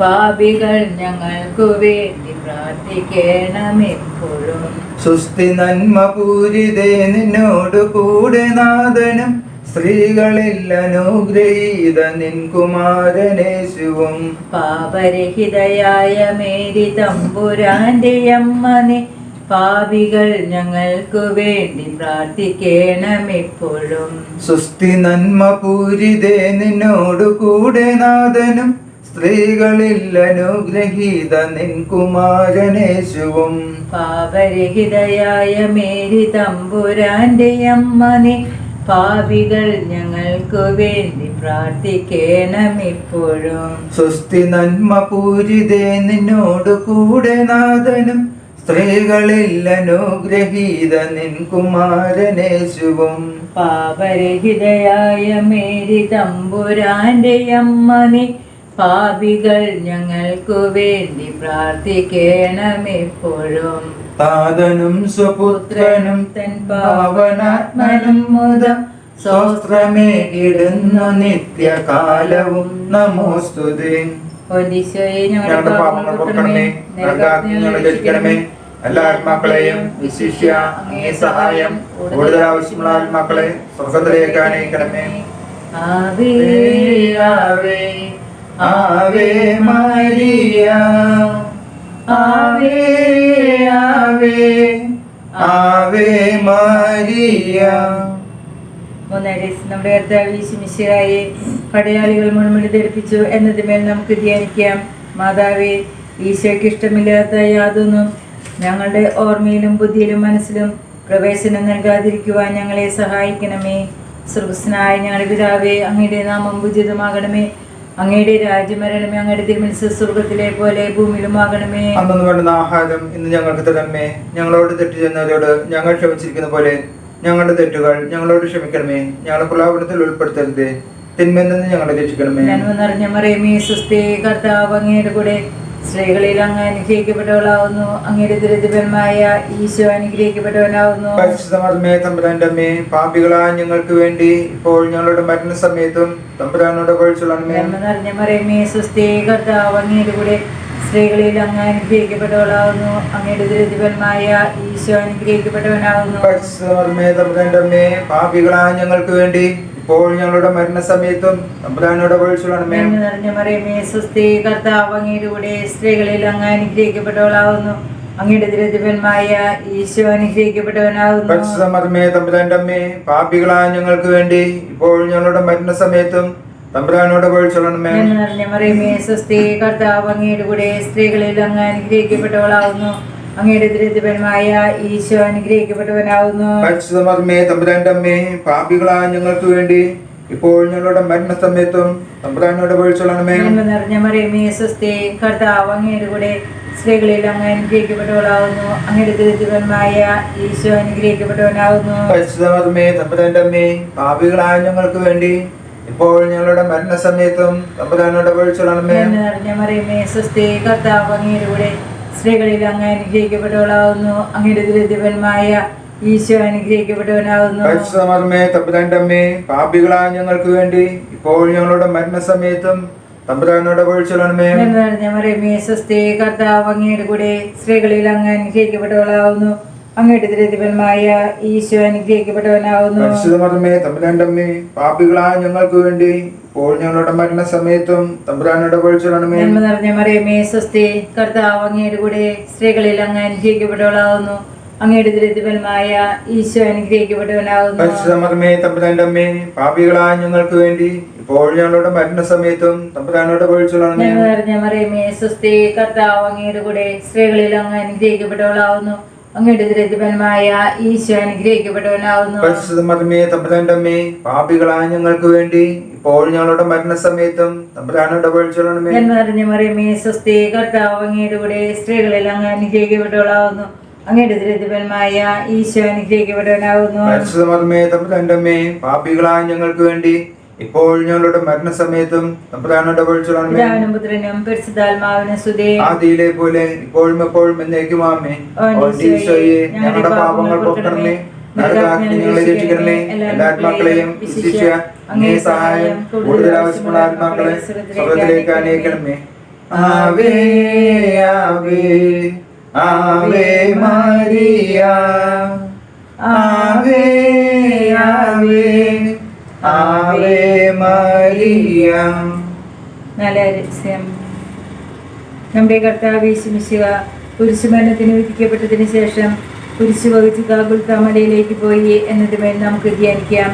പാപികൾ ഞങ്ങൾക്കു വേണ്ടി പ്രാർത്ഥിക്കണമെപ്പോഴും. സുസ്ഥി നന്മ പൂരിതേ നിന്നോട് കൂടെ നാഥനും സ്ത്രീകളിൽ അനുഗ്രഹീത നിൻ കുമാരനേശുവും. പാപരഹിതയായ മേരി തമ്പുരാന്റെ അമ്മ നീ പാപികൾ ഞങ്ങൾക്കു വേണ്ടി പ്രാർത്ഥിക്കണമെപ്പോഴും. സുസ്ഥി നന്മ പൂരിതേ നിന്നോട് കൂടെ നാഥനും സ്ത്രീകളിൽ അനുഗ്രഹീത നിൻ കുമാരനേശുവും. പാപരഹിതയായ മേരി തമ്പുരാന്റെ അമ്മ നീ പാപികൾ ഞങ്ങൾക്കു വേണ്ടി പ്രാർത്ഥിക്കണമെപ്പോഴും. സുസ്ഥി നന്മ പൂരിതേ നിന്നോട് കൂടെ നാഥനും സ്ത്രീകളിൽ അനുഗ്രഹീത നിൻ കുമാരനേശുവും. പാപരഹിതയായ മേരി തമ്പുരാന്റെ അമ്മ നീ പാപികൾ ഞങ്ങൾക്കു വേണ്ടി പ്രാർത്ഥിക്കണമെപ്പോഴും. താതനും സ്വപുത്രനും തൻ പാവനാത്മനും മുതം സ്വസ്ത്രമേകിടുന്നു നിത്യകാലവും നമോസ്തുതേ. ഈശോയെ ഞങ്ങളുടെ പാപങ്ങൾ പൊറുക്കണമേ, നരകാഗ്നി ഞങ്ങളെ രക്ഷിക്കണമേ. എല്ലാ ആത്മാക്കളെയും വിശിഷ്യ അങ്ങേ സഹായം കൂടുതൽ ആവശ്യമുള്ള ആത്മാക്കളെ സ്വർഗത്തിലേക്ക് അനയിക്കണമേ. ആവേ ആവേ ആവേ മരിയ, ആവേ ആവേ ആവേ മരിയ. നമ്മുടെ കർത്താവ് യേശുമിശിഹായെ പടയാളികൾ മുൾമുടി ധരിപ്പിച്ചു എന്നതിന്മേൽ നമുക്ക് ധ്യാനിക്കാം. മാതാവേ, ഈശോയ്ക്ക് ഇഷ്ടമില്ലാത്ത യാതൊന്നും ഞങ്ങളുടെ ഓർമ്മയിലും ബുദ്ധിയിലും മനസ്സിലും പ്രവേശനം നൽകാതിരിക്കുവാൻ ഞങ്ങളെ സഹായിക്കണമേ. സ്വർഗസ്നായ ഞങ്ങളുടെ പിതാവേ, അങ്ങയുടെ നാമം പൂജിതമാകണമേ. അങ്ങയുടെ രാജ്യം വരണമേ. അങ്ങയുടെ തിരുമനസ്സ് സ്വർഗത്തിലെ പോലെ ഭൂമിയിലുമാകണമേ. അന്നു വേണ്ടുന്ന ആഹാരം ഇന്ന് ഞങ്ങൾക്ക് തരണമേ. ഞങ്ങളോട് തെറ്റ് ചെയ്യുന്നവരോട് ഞങ്ങൾ ക്ഷമിച്ചിരിക്കുന്ന പോലെ ഞങ്ങളുടെ തെറ്റുകൾ ഞങ്ങളോട് ക്ഷമിക്കണമേ. ഞങ്ങളെ പ്രലോഭനത്തിൽ ഉൾപ്പെടുത്തരുതേ, തിന്മയിൽ നിന്ന് ഞങ്ങളെ രക്ഷിക്കണമേ. നന്മ നിറഞ്ഞ മറിയമേ, സ്വസ്തി, കർത്താവ് അങ്ങയുടെ കൂടെ സ്ത്രീകളിൽ അങ്ങ് അനുഗ്രഹിക്കപ്പെട്ടവളാവുന്നു. അങ്ങയുടെ ദുരിതപരമായ ഈശോ അനുഗ്രഹിക്കപ്പെട്ടവനാവുന്നു. പരിശുദ്ധമേ തമ്പുരാന്റെ അമ്മേ, പാപികളായ ഞങ്ങൾക്ക് വേണ്ടി ഇപ്പോൾ ഞങ്ങളുടെ മരണസമയത്തും തമ്പുരാനോട് അപേക്ഷിച്ചുകൊള്ളണമേ. നന്മ നിറഞ്ഞ മറിയമേ, സ്വസ്തി, കർത്താവ് അങ്ങയുടെ കൂടെ സ്ത്രീകളിൽ അങ്ങ് അനുഗ്രഹിക്കപ്പെട്ടവളാവുന്നു. അങ്ങയുടെ ദുരിതപരമായ ഈശോ അനുഗ്രഹിക്കപ്പെട്ടവനാവുന്നു. പരിശുദ്ധമേ തമ്പുരാന്റെ അമ്മേ, പാപികളായ ഞങ്ങൾക്ക് വേണ്ടി ഇപ്പോൾ ഞങ്ങളുടെ മരണസമയത്തും തമ്പുരാനോട് അപേക്ഷിച്ചുകൊള്ളണമേ. നന്മ നിറഞ്ഞ മറിയമേ, സ്വസ്തി, കർത്താവ് അങ്ങയുടെ കൂടെ സ്ത്രീകളിൽ അങ്ങ് അനുഗ്രഹിക്കപ്പെട്ടവളാവുന്നു. അങ്ങയുടെ ദുരിതപരമായ ഈശോ അനുഗ്രഹിക്കപ്പെട്ടവനാവുന്നു. പരിശുദ്ധമേ തമ്പുരാന്റെ അമ്മേ, പാപികളായ ഞങ്ങൾക്ക് വേണ്ടി ഇപ്പോൾ ഞങ്ങളുടെ മരണസമയത്തും തമ്പുരാനോട് അപേക്ഷിച്ചുകൊള്ളണമേ. നന്മ നിറഞ്ഞ മറിയമേ, സ്വസ്തി, കർത്താവ് അങ്ങയുടെ കൂടെ സ്ത്രീകളിൽ അങ്ങ് അനുഗ്രഹിക്കപ്പെട്ടവളാവുന്നു. അങ്ങയുടെ ദുരിതപരമായ ഈശോ അനുഗ്രഹിക്കപ്പെട്ടവനാവുന്നു. പരിശുദ്ധമേ തമ്പുരാന്റെ അമ്മേ, പാപികളായ ഞങ്ങൾക്ക് വേണ്ടി ഇപ്പോൾ ഞങ്ങളുടെ മരണസമയത്തും തമ്പുരാനോട് അപേക്ഷിച്ചുകൊള്ളണമേ. നന്മ നിറഞ്ഞ മറിയമേ, സ്വസ്തി, കർത്താവ് അങ്ങയുടെ കൂടെ സ്ത്രീകളിൽ അങ്ങ് അനുഗ്രഹിക്കപ്പെട്ടവളാവുന്നു. അങ്ങയുടെ ദുരിതപരമായ ഈശോ അനുഗ്രഹിക്കപ്പെട്ടവനാവുന്നു. പരിശുദ്ധമേ തമ്പുരാന്റെ അമ്മേ, പാപികളായ ഞങ്ങൾക്ക് വേണ്ടി ഇപ്പോൾ ഞങ്ങളുടെ മരണസമയത്തും തമ്പുരാനോട് അപേക്ഷിച്ചുകൊള്ളണമേ. നന്മ നിറഞ്ഞ മറിയമേ, സ്വസ്തി, കർത്താവ് അങ്ങയുടെ കൂടെ സ്ത്രീകളിൽ അങ്ങ് അനുഗ്രഹിക്കപ്പെട്ടവളാവുന്നു. അങ്ങയുടെ ദുരിതപരമായ ഈശോ അനുഗ്രഹിക്കപ്പെട്ടവനാവുന്നു. പരിശുദ്ധമേ തമ്പുരാന്റെ അമ്മേ, പാപികളായ ഞങ്ങൾക്ക് വേണ്ടി ഇപ്പോൾ ഞങ്ങളുടെ മരണസമയത്തും തമ്പുരാനോട് അപേക്ഷിച്ചുകൊള്ളണമേ. നന്മ നിറഞ്ഞ മറിയമേ, സ്വസ്തി, കർത്താവ് അങ്ങയുടെ കൂടെ സ്ത്രീകളിൽ അങ്ങ് അനുഗ്രഹിക്കപ്പെട്ടവളാവുന്നു. അങ്ങയുടെ ദുരിതപരമായ ഈശോ അനുഗ്രഹിക്കപ്പെട്ടവനാവുന്നു. പരിശുദ്ധമേ തമ്പുരാന്റെ അമ്മേ, പാപികളായ ഞങ്ങൾക്ക് വേണ്ടി ഇപ്പോൾ ഞങ്ങളുടെ മരണസമയത്തും തമ്പുരാനോട് അപേക്ഷിച്ചുകൊള്ളണമേ. നന്മ നിറഞ്ഞ മറിയമേ, സ്വസ്തി, കർത്താവ് അങ്ങയുടെ കൂടെ സ്ത്രീകളിൽ അങ്ങ് അനുഗ്രഹിക്കപ്പെട്ടവളാവുന്നു. അങ്ങയുടെ ദുരിതപരമായ ഈശോ അനുഗ്രഹിക്കപ്പെട്ടവനാവുന്നു. പരിശുദ്ധമേ തമ്പുരാന്റെ അമ്മേ, പാപികളായ ഞങ്ങൾക്ക് വേണ്ടി ഇപ്പോൾ ഞങ്ങളുടെ മരണസമയത്തും തമ്പുരാനോട് അപേക്ഷിച്ചുകൊള്ളണമേ. നന്മ നിറഞ്ഞ മറിയമേ, സ്വസ്തി, കർത്താവ് അങ്ങയുടെ കൂടെ സ്ത്രീകളിൽ അങ്ങ് അനുഗ്രഹിക്കപ്പെട്ടവളാവുന്നു. അങ്ങയുടെ ദുരിതഫലമായ ഈശോ അനുഗ്രഹിക്കപ്പെട്ടവനാവുന്നു. പരിശുദ്ധ മറിയമേ തമ്പുരാന്റെ അമ്മേ, പാപികളായ ഞങ്ങൾക്ക് വേണ്ടി ഇപ്പോൾ ഞങ്ങളുടെ മരണസമയത്തും തമ്പുരാനോട് അപേക്ഷിക്കണമേ. നന്മ നിറഞ്ഞ മറിയമേ സ്വസ്തി, കർത്താവ് അങ്ങയുടെ കൂടെ സ്ത്രീകളിൽ അങ്ങ് അനുഗ്രഹിക്കപ്പെട്ടവളാവുന്നു. അങ്ങയുടെ ദുരിതഫലമായ ഈശോ അനുഗ്രഹിക്കപ്പെട്ടവനാവുന്നു. പരിശുദ്ധ മറിയമേ തമ്പുരാന്റെ അമ്മേ, പാപികളായ ഞങ്ങൾക്ക് വേണ്ടി ഇപ്പോൾ ഞങ്ങളുടെ മരണസമയത്തും തമ്പുരാനോട് അപേക്ഷിക്കണമേ. പിതാവിനും പുത്രനും പരിശുദ്ധാത്മാവിനും സ്തുതി. ആദിയിലെ പോലെ ഇപ്പോഴും എപ്പോഴും എന്നേക്കും ആമേൻ. ഈശോയെ, ഞങ്ങളുടെ പാപങ്ങൾ പൊറുക്കണമേ, നരകാഗ്നി ഞങ്ങളെ രക്ഷിക്കണമേ, എല്ലാ ആത്മാക്കളെയും വിശിഷ്യ അങ്ങേ സഹായം കൂടുതൽ ആവശ്യമുള്ള ആത്മാക്കളെ സ്വർഗ്ഗത്തിലേക്ക് അനയിക്കണമേ. ആവേ ആവേ ആവേ മരിയ, ആവേ ആവേ ആവേ മരിയ. നല്ല രഹസ്യം. നമ്മുടെ കർത്താവ് യേശു മിശിഹ കുരിശുമരണത്തിന് വിധിക്കപ്പെട്ടതിന് ശേഷം കുരിശു വഹിച്ച് ഗാഗുൽത്ത മലയിലേക്ക് പോയി എന്നതുമേൽ നമുക്ക് ധ്യാനിക്കാം.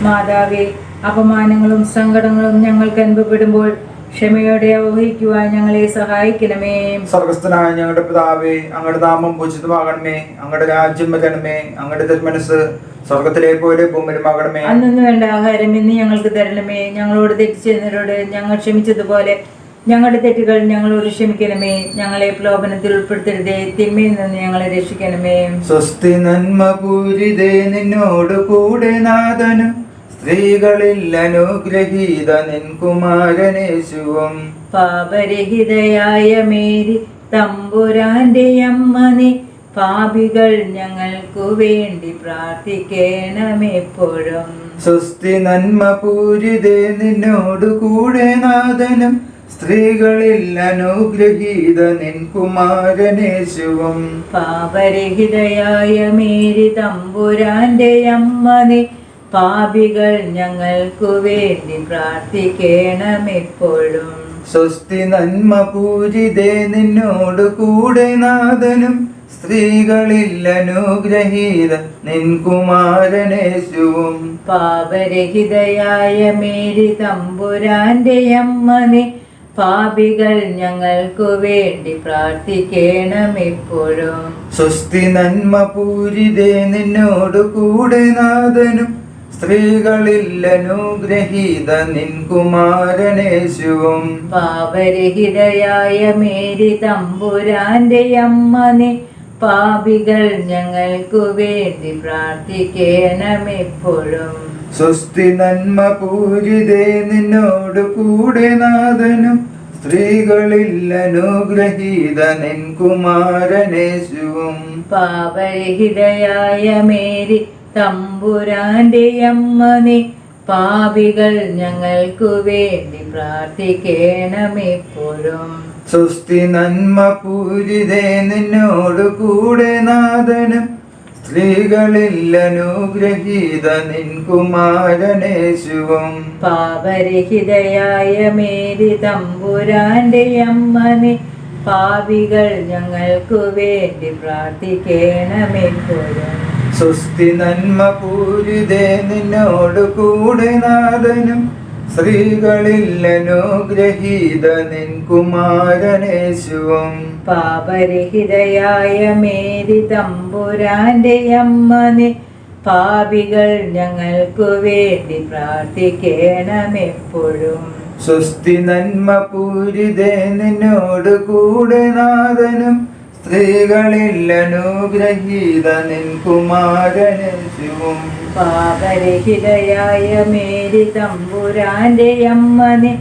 മാതാവേ, അപമാനങ്ങളും സങ്കടങ്ങളും ഞങ്ങൾക്ക് അനുഭവപ്പെടുമ്പോൾ ക്ഷമയോടെ അവഹിക്കുവാൻ ഞങ്ങളെ സഹായിക്കണമേ. സ്വർഗസ്ഥനായ ഞങ്ങളുടെ പിതാവേ, അങ്ങയുടെ നാമം പൂജിതമാകണമേ, അങ്ങയുടെ രാജ്യം വരണമേ, അങ്ങയുടെ തിരുമനസ് സ്വർഗത്തിലെ പോലെ ഭൂമിയിലുമാകണമേ. അന്നു വേണ്ട ആഹാരം ഇന്ന് ഞങ്ങൾക്ക് തരണമേ. ഞങ്ങളോട് തെറ്റ് ചെയ്യുന്നവരോട് ഞങ്ങൾ ക്ഷമിച്ചതുപോലെ ഞങ്ങളുടെ തെറ്റുകൾ ഞങ്ങളോട് ക്ഷമിക്കണമേ. ഞങ്ങളെ പ്രലോഭനത്തിൽ ഉൾപ്പെടുത്തരുതേ, തിന്മയിൽ നിന്ന് ഞങ്ങളെ രക്ഷിക്കണമേ. സ്വസ്തി നന്മ പൂരിതേ, നിന്നോട് കൂടെ നാഥനും സ്ത്രീകളിൽ അനുഗ്രഹീത നിൻ കുമാരനേശുവും. പാപരഹിതയായ മേരി തമ്പുരാന്റെ അമ്മ നീ, പാപികൾ ഞങ്ങൾക്കു വേണ്ടി പ്രാർത്ഥിക്കണമെപ്പോഴും. സ്വസ്തി നന്മ പൂരിതേ, നിന്നോട് കൂടെ നാഥനും സ്ത്രീകളിൽ അനുഗ്രഹീത നിൻ കുമാരനേശുവും. പാപരഹിതയായ മേരി തമ്പുരാന്റെ അമ്മ നീ, പാപികൾ ഞങ്ങൾക്കു വേണ്ടി പ്രാർത്ഥിക്കണമെപ്പോഴും. സ്വസ്തി നന്മ പൂരിതേ, നിന്നോട് കൂടെ നാഥനും സ്ത്രീകളിൽ അനുഗ്രഹീത നിൻ കുമാരനേശുവും. പാപരഹിതയായ മേരി തമ്പുരാന്റെ അമ്മ നീ, പാപികൾ ഞങ്ങൾക്കു വേണ്ടി പ്രാർത്ഥിക്കണമെപ്പോഴും. സ്വസ്തി നന്മ പൂരിതേ, നിന്നോട് കൂടെ നാഥനും സ്ത്രീകളിൽ അനുഗ്രഹീത നിൻ കുമാരനേശുവും. പാപരഹിതയായ മേരി തമ്പുരാന്റെ അമ്മ നീ, പാപികൾ ഞങ്ങൾക്കു വേണ്ടി പ്രാർത്ഥിക്കണമെപ്പോഴും. സ്വസ്തി നന്മ പൂരിതേ, നിന്നോട് കൂടെ നാഥനും സ്ത്രീകളിൽ അനുഗ്രഹീത നിൻ കുമാരനേശുവും. പാപരഹിതയായ മേരി തമ്പുരാന്റെ അമ്മ നീ, പാപികൾ ഞങ്ങൾക്കു വേണ്ടി പ്രാർത്ഥിക്കണമെപ്പോഴും. സ്വസ്തി നന്മ പൂരിതേ, നിന്നോട് കൂടെ നാഥനും സ്ത്രീകളിൽ അനുഗ്രഹീത നിൻ കുമാരനേശുവും. പാപരഹിതയായ മേരി തമ്പുരാന്റെ അമ്മ നീ, പാപികൾ ഞങ്ങൾക്കു വേണ്ടി പ്രാർത്ഥിക്കണമെപ്പോഴും. സ്വസ്തി നന്മ പൂരിതേ, നിന്നോട് കൂടെ നാഥനും സ്ത്രീകളിൽ അനുഗ്രഹീത നിൻ കുമാരനേശുവും. പാപരഹിതയായ മേരി തമ്പുരാന്റെ അമ്മ നീ, പാപികൾ ഞങ്ങൾക്കു വേണ്ടി പ്രാർത്ഥിക്കണമെപ്പോഴും. സ്വസ്തി നന്മ പൂരിതേ, നിന്നോട് കൂടെ നാഥനും സ്ത്രീകളിൽ അനുഗ്രഹീത നിൻ കുമാരനേശുവും. പാപരഹിതയായ മേരി തമ്പുരാന്റെ അമ്മ നീ,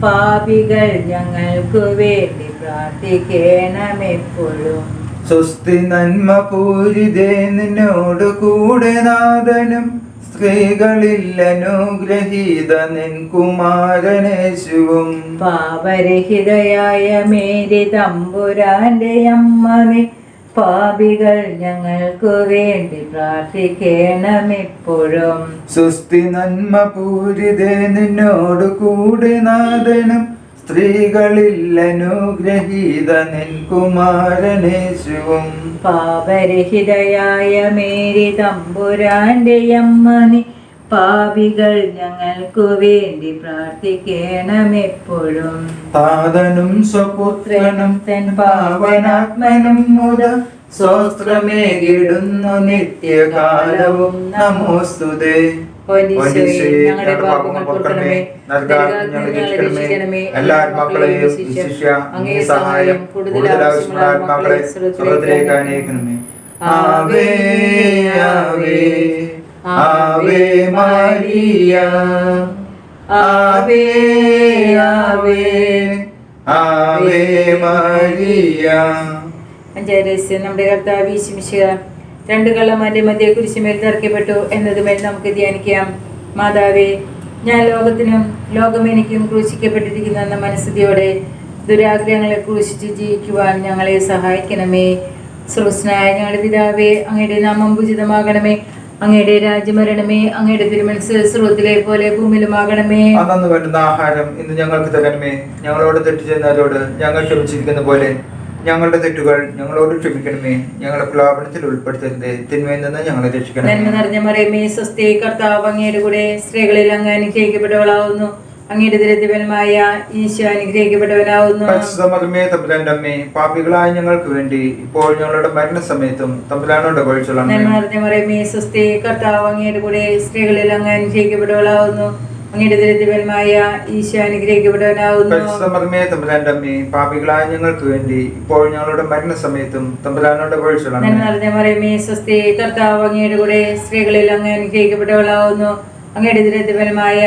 പാപികൾ ഞങ്ങൾക്കു വേണ്ടി പ്രാർത്ഥിക്കണമെപ്പോഴും. സ്വസ്തി നന്മ പൂരിതേ, നിന്നോട് കൂടെ നാഥനും സ്ത്രീകളിൽ അനുഗ്രഹീത നിൻ കുമാരനേശുവും. പാപരഹിതയായ മേരി തമ്പുരാന്റെ അമ്മ നീ, പാപികൾ ഞങ്ങൾക്കു വേണ്ടി പ്രാർത്ഥിക്കണമെപ്പോഴും. സ്വസ്തി നന്മ പൂരിതേ, നിന്നോട് കൂടെ നാഥനും സ്ത്രീകളിൽ അനുഗ്രഹീത നിൻ കുമാരനേശുവും. പാപരഹിതയായ മേരി തമ്പുരാന്റെ അമ്മ നീ, പാപികൾ ഞങ്ങൾക്കു വേണ്ടി പ്രാർത്ഥിക്കണമെപ്പോഴും. താതനും സ്വപുത്രനും തൻ പാവനാത്മനും മുത സ്വസ്ത്രമേകിടുന്നു നിത്യകാലവും നമോസ്തുതേ. ഞങ്ങളുടെ പാപങ്ങൾ പൊറുക്കണമേ, ഞങ്ങളെ രക്ഷിക്കണമേ. എല്ലാ ആത്മാക്കളെയും വിശിഷ്യ അങ്ങേ സഹായം കൂടുതൽ ആവശ്യമുള്ള ആത്മാക്കളെ സ്വർഗ്ഗത്തിലേക്ക് അനയിക്കണമേ. ആവേ ആവേ ആവേ മരിയ, ആവേ ആവേ ആവേ മരിയ. അഞ്ചാം രഹസ്യം. നമ്മുടെ കർത്താവ് യേശു മിശിഹ രണ്ട് കള്ളന്മാരുടെ മധ്യ കുരിശുമേൽ തറയ്ക്കപ്പെട്ടു എന്നതുമേൽ നമുക്ക് ധ്യാനിക്കാം. മാതാവേ, ഞാൻ ലോകത്തിനും ലോകം എനിക്കും ക്രൂശിക്കപ്പെട്ടിരിക്കുന്ന എന്ന മനസ്ഥിതിയോടെ ദുരാഗ്രഹങ്ങളെ ക്രൂശിച്ച് ജീവിക്കുവാൻ ഞങ്ങളെ സഹായിക്കണമേ. സ്രോസ്നായ ഞങ്ങളുടെ പിതാവേ, അങ്ങയുടെ നാമം പൂജിതമാകണമേ, അങ്ങയുടെ രാജ്യം വരണമേ, അങ്ങയുടെ തിരുമനസ്സ് സ്രോതത്തിലെ പോലെ ഭൂമിയിലുമാകണമേ. അന്നു വേണ്ടുന്ന ആഹാരം ഇന്ന് ഞങ്ങൾക്ക് തരണമേ. ഞങ്ങളോട് തെറ്റ് ചെയ്യുന്നവരോട് ഞങ്ങൾ ക്ഷമിച്ചിരിക്കുന്ന പോലെ ഞങ്ങളുടെ തെറ്റുകൾ ഞങ്ങളോട് ക്ഷമിക്കണമേ. ഞങ്ങളുടെ പ്രലോഭനത്തിൽ ഉൾപ്പെടുത്തരുത്, തിന്മയിൽ നിന്ന് ഞങ്ങളെ രക്ഷിക്കണമേ. നന്മ നിറഞ്ഞ മറിയമേ, സ്വസ്തി, കർത്താവ് അങ്ങയുടെ കൂടെ സ്ത്രീകളിൽ അങ്ങ് അനുഗ്രഹിക്കപ്പെട്ടവളാവുന്നു. അങ്ങയുടെ ദരിദ്രമായ ഈശോ അനുഗ്രഹിക്കപ്പെട്ടവനാവുന്നു. പരിശുദ്ധമേ തമ്പുരാന്റെ അമ്മേ, പാപികളായ ഞങ്ങൾക്ക് വേണ്ടി ഇപ്പോൾ ഞങ്ങളുടെ മരണസമയത്തും തമ്പുരാനോട് അപേക്ഷിച്ചുകൊള്ളണമേ. നന്മ നിറഞ്ഞ മറിയമേ, സ്വസ്തി, കർത്താവ് അങ്ങയുടെ കൂടെ സ്ത്രീകളിൽ അങ്ങ് അനുഗ്രഹിക്കപ്പെട്ടവളാവുന്നു. അങ്ങയുടെ ദരിദ്രമായ ഈശോ അനുഗ്രഹിക്കപ്പെട്ടവനാവുന്നു. പരിശുദ്ധമേ തമ്പുരാന്റെ അമ്മേ, പാപികളായ ഞങ്ങൾക്ക് വേണ്ടി ഇപ്പോൾ ഞങ്ങളുടെ മരണസമയത്തും തമ്പുരാനോട് അപേക്ഷിച്ചുകൊള്ളണമേ. നന്മ നിറഞ്ഞ മറിയമേ, സ്വസ്തി, കർത്താവ് അങ്ങയുടെ കൂടെ സ്ത്രീകളിൽ അങ്ങ് അനുഗ്രഹിക്കപ്പെട്ടവളാവുന്നു. അങ്ങയുടെ ദരിദ്രമായ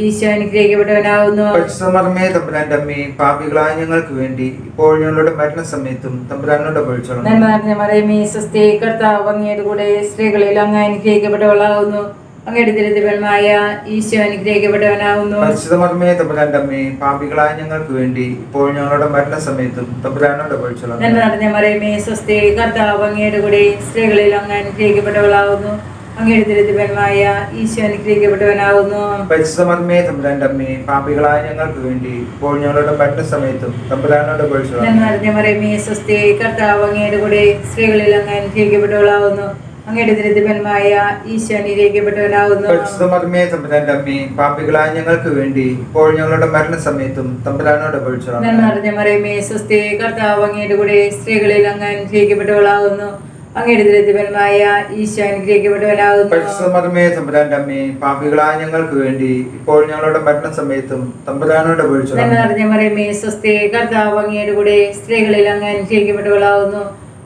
ഈശോ അനുഗ്രഹിക്കപ്പെട്ടവനാവുന്നു. പരിശുദ്ധമേ തമ്പുരാന്റെ അമ്മേ, പാപികളായ ഞങ്ങൾക്ക് വേണ്ടി ഇപ്പോൾ ഞങ്ങളുടെ മരണസമയത്തും തമ്പുരാനോട് അപേക്ഷിച്ചുകൊള്ളണമേ. നന്മ നിറഞ്ഞ മറിയമേ, സ്വസ്തി, കർത്താവ് അങ്ങയുടെ കൂടെ സ്ത്രീകളിൽ അങ്ങ് അനുഗ്രഹിക്കപ്പെട്ടവളാവുന്നു. അങ്ങയുടെ ദരിദ്രമായ ഈശോ അനുഗ്രഹിക്കപ്പെട്ടവനാവുന്നു. പരിശുദ്ധമേ തമ്പുരാന്റെ അമ്മേ, പാപികളായ ഞങ്ങൾക്ക് വേണ്ടി ഇപ്പോൾ ഞങ്ങളുടെ മരണസമയത്തും തമ്പുരാനോട് അപേക്ഷിച്ചുകൊള്ളണമേ. നന്മ നിറഞ്ഞ മറിയമേ, സ്വസ്തി, കർത്താവ് അങ്ങയുടെ കൂടെ സ്ത്രീകളിൽ അങ്ങ് അനുഗ്രഹിക്കപ്പെട്ടവളാവുന്നു. അങ്ങയുടെ ദരിദ്രമായ ഈശോ അനുഗ്രഹിക്കപ്പെട്ടവനാവുന്നു. പരിശുദ്ധമേ തമ്പുരാന്റെ അമ്മേ, പാപികളായ ഞങ്ങൾക്ക് വേണ്ടി ഇപ്പോൾ ഞങ്ങളുടെ മരണസമയത്തും തമ്പുരാനോട് അപേക്ഷിച്ചുകൊള്ളണമേ. നന്മ നിറഞ്ഞ മറിയമേ, സ്വസ്തി, കർത്താവ് അങ്ങയുടെ കൂടെ സ്ത്രീകളിൽ അങ്ങ് അനുഗ്രഹിക്കപ്പെട്ടവളാവുന്നു. അങ്ങയുടെ ദരിദ്രമായ ഈശോ അനുഗ്രഹിക്കപ്പെട്ടവനാവുന്നു. പരിശുദ്ധമേ തമ്പുരാന്റെ അമ്മേ, പാപികളായ ഞങ്ങൾക്ക് വേണ്ടി ഇപ്പോൾ ഞങ്ങളുടെ മരണസമയത്തും തമ്പുരാനോട് അപേക്ഷിച്ചുകൊള്ളണമേ. നന്മ നിറഞ്ഞ മറിയമേ, സ്വസ്തി, കർത്താവ് അങ്ങയുടെ കൂടെ സ്ത്രീകളിൽ അങ്ങ് അനുഗ്രഹിക്കപ്പെട്ടവളാവുന്നു. അങ്ങയുടെ ദരിദ്രമായ ഈശോ അനുഗ്രഹിക്കപ്പെട്ടവനാവുന്നു. പരിശുദ്ധമേ തമ്പുരാന്റെ അമ്മേ, പാപികളായ ഞങ്ങൾക്ക് വേണ്ടി ഇപ്പോൾ ഞങ്ങളുടെ മരണസമയത്തും തമ്പുരാനോട് അപേക്ഷിച്ചുകൊള്ളണമേ. നന്മ നിറഞ്ഞ മറിയമേ, സ്വസ്തി, കർത്താവ് അങ്ങയുടെ കൂടെ സ്ത്രീകളിൽ അങ്ങ് അനുഗ്രഹിക്കപ്പെട്ടവളാവുന്നു.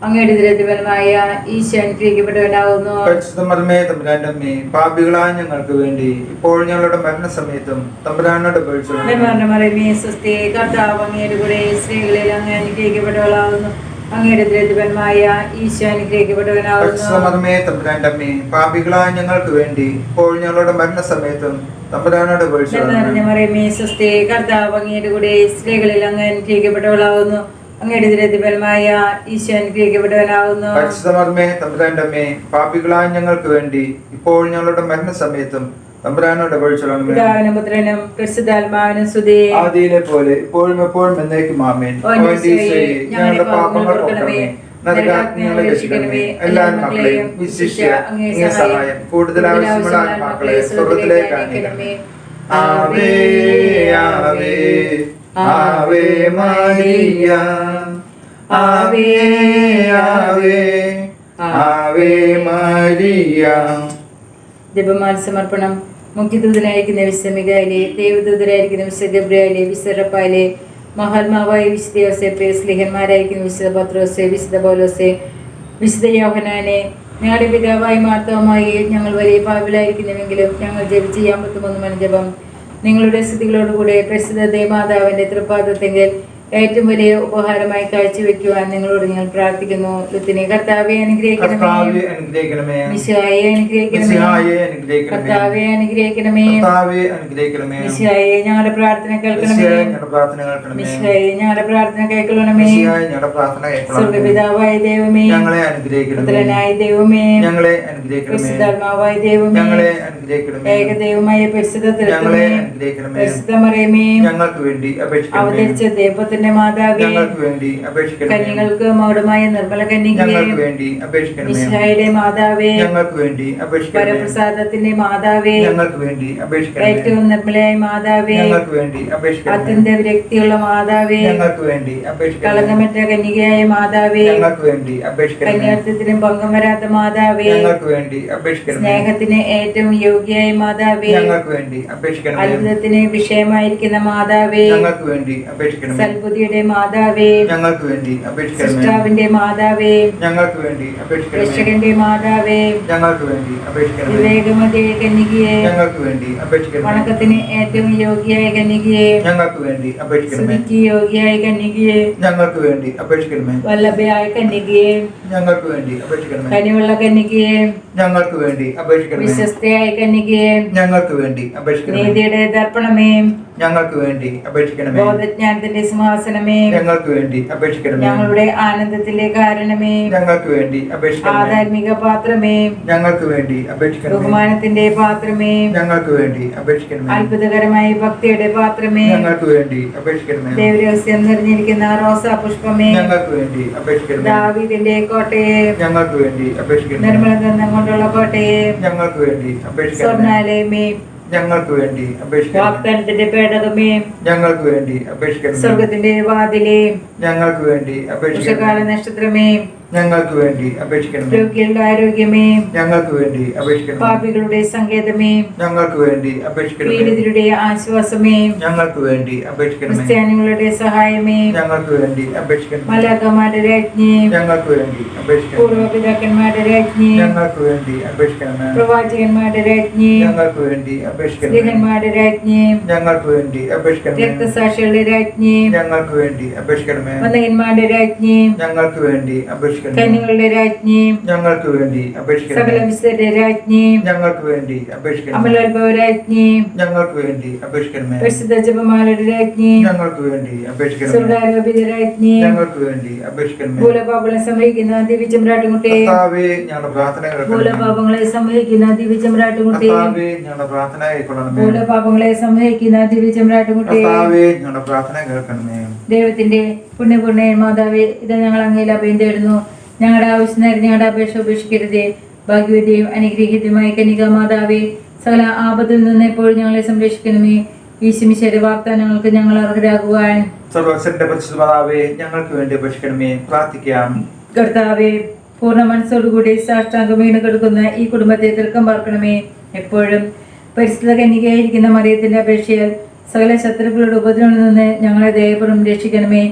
അങ്ങയുടെ ദരിദ്രമായ ഈശോ അനുഗ്രഹിക്കപ്പെട്ടവനാവുന്നു. പരിശുദ്ധമേ തമ്പുരാന്റെ അമ്മേ, പാപികളായ ഞങ്ങൾക്ക് വേണ്ടി ഇപ്പോൾ ഞങ്ങളുടെ മരണസമയത്തും തമ്പുരാനോട് അപേക്ഷിച്ചുകൊള്ളണമേ. നന്മ നിറഞ്ഞ മറിയമേ, സ്വസ്തി, കർത്താവ് അങ്ങയുടെ കൂടെ സ്ത്രീകളിൽ അങ്ങ് അനുഗ്രഹിക്കപ്പെട്ടവളാവുന്നു. അങ്ങയുടെ ദരിദ്രമായ ഈശോ അനുഗ്രഹിക്കപ്പെട്ടവനാവുന്നു. പരിശുദ്ധമേ തമ്പുരാന്റെ അമ്മേ, പാപികളായ ഞങ്ങൾക്ക് വേണ്ടി ഇപ്പോൾ ഞങ്ങളുടെ മരണസമയത്തും തമ്പുരാനോട് നന്മ അപേക്ഷിച്ചുകൊള്ളണമേ. നിറഞ്ഞ മറിയമേ, സ്വസ്തി, കർത്താവ് അങ്ങയുടെ കൂടെ സ്ത്രീകളിൽ അങ്ങ് അനുഗ്രഹിക്കപ്പെട്ടവളാവുന്നു. അങ്ങയുടെ ദരിദ്രമായ ഈശോ അനുഗ്രഹിക്കപ്പെട്ടവനാവുന്നു. പരിശുദ്ധമേ തമ്പുരാന്റെ അമ്മേ, പാപികളായ ഞങ്ങൾക്ക് വേണ്ടി ഇപ്പോൾ ഞങ്ങളുടെ മരണസമയത്തും തമ്പുരാനോട് അപേക്ഷിച്ചുകൊള്ളണമേ. പിതാവിനും പുത്രനും പരിശുദ്ധാത്മാവിനും സ്തുതി. ആദിയിലെ പോലെ ഇപ്പോഴും എപ്പോഴും എന്നേക്കും ആമേൻ. ഓ ഈശോയെ, ഞങ്ങളുടെ പാപങ്ങൾ പൊറുക്കണമേ, നരകാഗ്നി ഞങ്ങളെ രക്ഷിക്കണമേ. എല്ലാ ആത്മാക്കളെയും വിശിഷ്യ അങ്ങേ സഹായം കൂടുതൽ ആവശ്യമുള്ള ആത്മാക്കളെ സ്വർഗ്ഗത്തിലേക്ക് അയക്കണമേ. ആവേ ആവേ ആവേ മരിയ, ആവേ ആവേ ആവേ മരിയ. ജപമാല സമർപ്പണം. മുഖ്യദൂതനായിരിക്കുന്ന വിശുദ്ധ മിഖായേലേ, ദേവദൂതരായിരിക്കുന്ന വിശുദ്ധ ഗബ്രിയേലേ, വിശുദ്ധ റഫായേലേ, മഹാത്മാവായ വിശുദ്ധ യോസേപ്പേ, സ്ലീഹന്മാരായിരിക്കുന്ന വിശുദ്ധ പത്രോസേ, വിശുദ്ധ പൗലോസേ, വിശുദ്ധ യോഹന്നാനെ, ഞങ്ങളുടെ പിതാവായി മാർത്തവുമായി ഞങ്ങൾ വലിയ പാപികളായിരിക്കുന്നുവെങ്കിലും ഞങ്ങൾ ജപിച്ച 53 ജപം നിങ്ങളുടെ സ്ഥിതികളോടുകൂടെ പരിശുദ്ധ ദേവമാതാവിന്റെ തൃപ്പാദത്തെങ്കിൽ ഏറ്റവും വലിയ ഉപഹാരമായി കാഴ്ചവെക്കുവാൻ നിങ്ങളോട് ഞങ്ങൾ പ്രാർത്ഥിക്കുന്നു. ലുത്തിനെ കർത്താവെ അനുഗ്രഹിക്കണമേ, മിശിഹായെ അനുഗ്രഹിക്കണമേ, കർത്താവെ അനുഗ്രഹിക്കണമേ, മിശിഹായെ ഞങ്ങളുടെ പ്രാർത്ഥന കേൾക്കണമേ, മിശിഹായെ ഞങ്ങളുടെ പ്രാർത്ഥന കേൾക്കണമേ. സ്വർഗ്ഗപിതാവായ ദൈവമേ, പുത്രനായ ദൈവമേ, പരിശുദ്ധാത്മാവായ ദൈവമേ, ഏകദൈവമായ പരിശുദ്ധ പരിശുദ്ധ മറിയമേ, ഞങ്ങൾക്ക് വേണ്ടി അവതരിച്ച ദൈവപുത്രൻ കന്യാവൃത്തത്തിന്റെ മാതാവേ, ഞങ്ങൾക്ക് വേണ്ടി അപേക്ഷിക്കണമേ. കന്യകൾക്ക് മൗഢമായ നിർമ്മല കന്യകേ, ഞങ്ങൾക്ക് വേണ്ടി അപേക്ഷിക്കണമേ. മിശിഹായുടെ മാതാവേ, ഞങ്ങൾക്ക് വേണ്ടി അപേക്ഷിക്കണമേ. പരപ്രസാദത്തിന്റെ മാതാവേ, ഞങ്ങൾക്ക് വേണ്ടി അപേക്ഷിക്കണമേ. ഏറ്റവും നിർമ്മലയായ മാതാവേ, ഞങ്ങൾക്ക് വേണ്ടി അപേക്ഷിക്കണമേ. അത്യന്ത വിരക്തിയുള്ള മാതാവേ, ഞങ്ങൾക്ക് വേണ്ടി അപേക്ഷിക്കണമേ. കളങ്കമറ്റ കന്യകയായ മാതാവേ, ഞങ്ങൾക്ക് വേണ്ടി അപേക്ഷിക്കണമേ. കന്യാത്വത്തിനും ഭംഗം വരാത്ത മാതാവേ, ഞങ്ങൾക്ക് വേണ്ടി അപേക്ഷിക്കണമേ. സ്നേഹത്തിന് ഏറ്റവും യോഗ്യയായ മാതാവേ, ഞങ്ങൾക്ക് വേണ്ടി അപേക്ഷിക്കണമേ. അത്ഭുതത്തിന് വിഷയമായിരിക്കുന്ന മാതാവേ, ഞങ്ങൾക്ക് വേണ്ടി അപേക്ഷിക്കണമേ. സൽബുദ്ധിയുടെ മാതാവേ, ഞങ്ങൾക്ക് വേണ്ടി അപേക്ഷിക്കണമേ. സൃഷ്ടാവിന്റെ മാതാവേ, ഞങ്ങൾക്ക് വേണ്ടി അപേക്ഷിക്കണമേ. രക്ഷകന്റെ മാതാവേ, ഞങ്ങൾക്ക് വേണ്ടി അപേക്ഷിക്കണമേ. വിവേകമതേ കന്യകയെ, ഞങ്ങൾക്ക് വേണ്ടി അപേക്ഷിക്കണമേ. വണക്കത്തിന് ഏറ്റവും യോഗ്യയായ കന്യകയെ, ഞങ്ങൾക്ക് വേണ്ടി അപേക്ഷിക്കണമേ. സ്തുതിക്ക് യോഗ്യയായ കന്യകയെ, ഞങ്ങൾക്ക് വേണ്ടി അപേക്ഷിക്കണമേ. വല്ലഭയായ കന്യകയെ, ഞങ്ങൾക്ക് വേണ്ടി അപേക്ഷിക്കണമേ. കനിവുള്ള കന്യകയെ, ഞങ്ങൾക്ക് വേണ്ടി അപേക്ഷിക്കണമേ. വിശ്വസ്തയായ കന്യകയെ, ഞങ്ങൾക്ക് വേണ്ടി അപേക്ഷിക്കണമേ. നീതിയുടെ ദർപ്പണമേ, ഞങ്ങൾക്ക് വേണ്ടി അപേക്ഷിക്കണമേ. ബോധജ്ഞാനത്തിന്റെ സിംഹാസനമേ, ഞങ്ങൾക്ക് വേണ്ടി അപേക്ഷിക്കണമേ. ഞങ്ങളുടെ ആനന്ദത്തിലെ കാരണമേ, ഞങ്ങൾക്ക് വേണ്ടി അപേക്ഷിക്കണമേ. ആധ്യാത്മിക പാത്രമേ, ഞങ്ങൾക്ക് വേണ്ടി അപേക്ഷിക്കണമേ. ബഹുമാനത്തിന്റെ പാത്രമേ, ഞങ്ങൾക്ക് വേണ്ടി അപേക്ഷിക്കണമേ. അത്ഭുതകരമായ ഭക്തിയുടെ പാത്രമേ, ഞങ്ങൾക്ക് വേണ്ടി അപേക്ഷിക്കണമേ. ദൈവരഹസ്യം നിറഞ്ഞിരിക്കുന്ന റോസാ പുഷ്പമേ, ഞങ്ങൾക്ക് വേണ്ടി അപേക്ഷിക്കണമേ. ദാവീദിന്റെ കോട്ടയെ, ഞങ്ങൾക്ക് വേണ്ടി അപേക്ഷിക്കണമേ. നിർമ്മല ഗന്ധം കൊണ്ടുള്ള കോട്ടയെ, ഞങ്ങൾക്ക് വേണ്ടി അപേക്ഷിക്കണമേ. സ്വർണ്ണാലയമേ, ഞങ്ങൾക്ക് വേണ്ടി അപേക്ഷിക്കണമേ. വാഗ്ദാനത്തിന്റെ പേടകമേ, ഞങ്ങൾക്ക് വേണ്ടി അപേക്ഷിക്കണമേ. സ്വർഗത്തിന്റെ വാതിലേ, ഞങ്ങൾക്ക് വേണ്ടി അപേക്ഷിക്കണമേ. വൃഷകാല നക്ഷത്രമേ, ഞങ്ങൾക്ക് വേണ്ടി അപേക്ഷിക്കണമേ. രോഗികളുടെ ആരോഗ്യമേ, ഞങ്ങൾക്ക് വേണ്ടി അപേക്ഷിക്കണമേ. പാപികളുടെ സങ്കേതമേ, ഞങ്ങൾക്ക് വേണ്ടി അപേക്ഷിക്കണമേ. പീഡിതരുടെ ആശ്വാസമേ, ഞങ്ങൾക്ക് വേണ്ടി അപേക്ഷിക്കണമേ. ക്രിസ്ത്യാനികളുടെ സഹായമേ, ഞങ്ങൾക്ക് വേണ്ടി അപേക്ഷിക്കണമേ. മലാഖമാരുടെ രാജ്ഞി, ഞങ്ങൾക്ക് വേണ്ടി അപേക്ഷിക്കണമേ. പൂർവ്വപിതാക്കന്മാരുടെ രാജ്ഞി, ഞങ്ങൾക്ക് വേണ്ടി അപേക്ഷിക്കണമേ. പ്രവാചകന്മാരുടെ രാജ്ഞി, ഞങ്ങൾക്ക് വേണ്ടി അപേക്ഷിക്കണമേ. സ്ത്രീഹന്മാരുടെ രാജ്ഞി, ഞങ്ങൾക്ക് വേണ്ടി അപേക്ഷിക്കണമേ. രക്തസാക്ഷികളുടെ രാജ്ഞി, ഞങ്ങൾക്ക് വേണ്ടി അപേക്ഷിക്കണമേ. വന്ദകന്മാരുടെ രാജ്ഞി, ഞങ്ങൾക്ക് വേണ്ടി അപേക്ഷിക്കണമേ. കന്യകളുടെ രാജ്ഞി, ഞങ്ങൾക്ക് വേണ്ടി അപേക്ഷിക്കണമേ. സകല വിശുദ്ധരുടെ രാജ്ഞി, ഞങ്ങൾക്ക് വേണ്ടി അപേക്ഷിക്കണമേ. അമലോത്ഭവ രാജ്ഞി, ഞങ്ങൾക്ക് വേണ്ടി അപേക്ഷിക്കണമേ. പരിശുദ്ധ ജപമാലയുടെ രാജ്ഞി, ഞങ്ങൾക്ക് വേണ്ടി അപേക്ഷിക്കണമേ. സ്വർഗാരോപിത രാജ്ഞി, ഞങ്ങൾക്ക് വേണ്ടി അപേക്ഷിക്കണമേ. ഭൂലപാപങ്ങളെ സംവഹിക്കുന്ന ദിവ്യചമ്രാട്ടുകുട്ടി, കർത്താവേ, ഞങ്ങളുടെ പ്രാർത്ഥന കേൾക്കണമേ. ഭൂലപാപങ്ങളെ സംവഹിക്കുന്ന ദിവ്യചമ്രാട്ടുകുട്ടി, കർത്താവേ, ഞങ്ങളുടെ പ്രാർത്ഥന കേൾക്കണമേ. ഭൂലപാപങ്ങളെ സംവഹിക്കുന്ന ദിവ്യചമ്രാട്ടുകുട്ടി, കർത്താവേ, ഞങ്ങളുടെ പ്രാർത്ഥന കേൾക്കണമേ. ദൈവത്തിന്റെ പുണ്യപൂർണ്ണ മാതാവേ, ഇത് ഞങ്ങൾ അങ്ങയിൽ അഭയം തേടുന്നു. ഞങ്ങളുടെ ആവശ്യം നേരം ഞങ്ങളുടെ അപേക്ഷ ഉപേക്ഷിക്കരുതേ. ഭാഗ്യവതിയും അനുഗ്രഹീതയുമായ കന്യകാ മാതാവേ, സകല ആപത്തിൽ നിന്ന് എപ്പോഴും ഞങ്ങളെ സംരക്ഷിക്കണമേ. ഈശ്വമിശയുടെ വാഗ്ദാനങ്ങൾക്ക് ഞങ്ങൾ അർഹരാകുവാൻ സർവ്വശക്തന്റെ പരിശുദ്ധ മാതാവേ, ഞങ്ങൾക്ക് വേണ്ടി അപേക്ഷിക്കണമേ. പ്രാർത്ഥിക്കാം. കർത്താവേ, പൂർണ്ണ മനസ്സോടുകൂടി സാഷ്ടാംഗം വീണ് കിടക്കുന്ന ഈ കുടുംബത്തെ തിരക്കം പാർക്കണമേ. എപ്പോഴും പരിശുദ്ധ കന്യകയായിരിക്കുന്ന മറിയത്തിന്റെ അപേക്ഷയാൽ സകല ശത്രുക്കളുടെ ഉപദ്രവങ്ങളിൽ നിന്ന് ഞങ്ങളെ ദയപൂർവ്വം രക്ഷിക്കണമേ.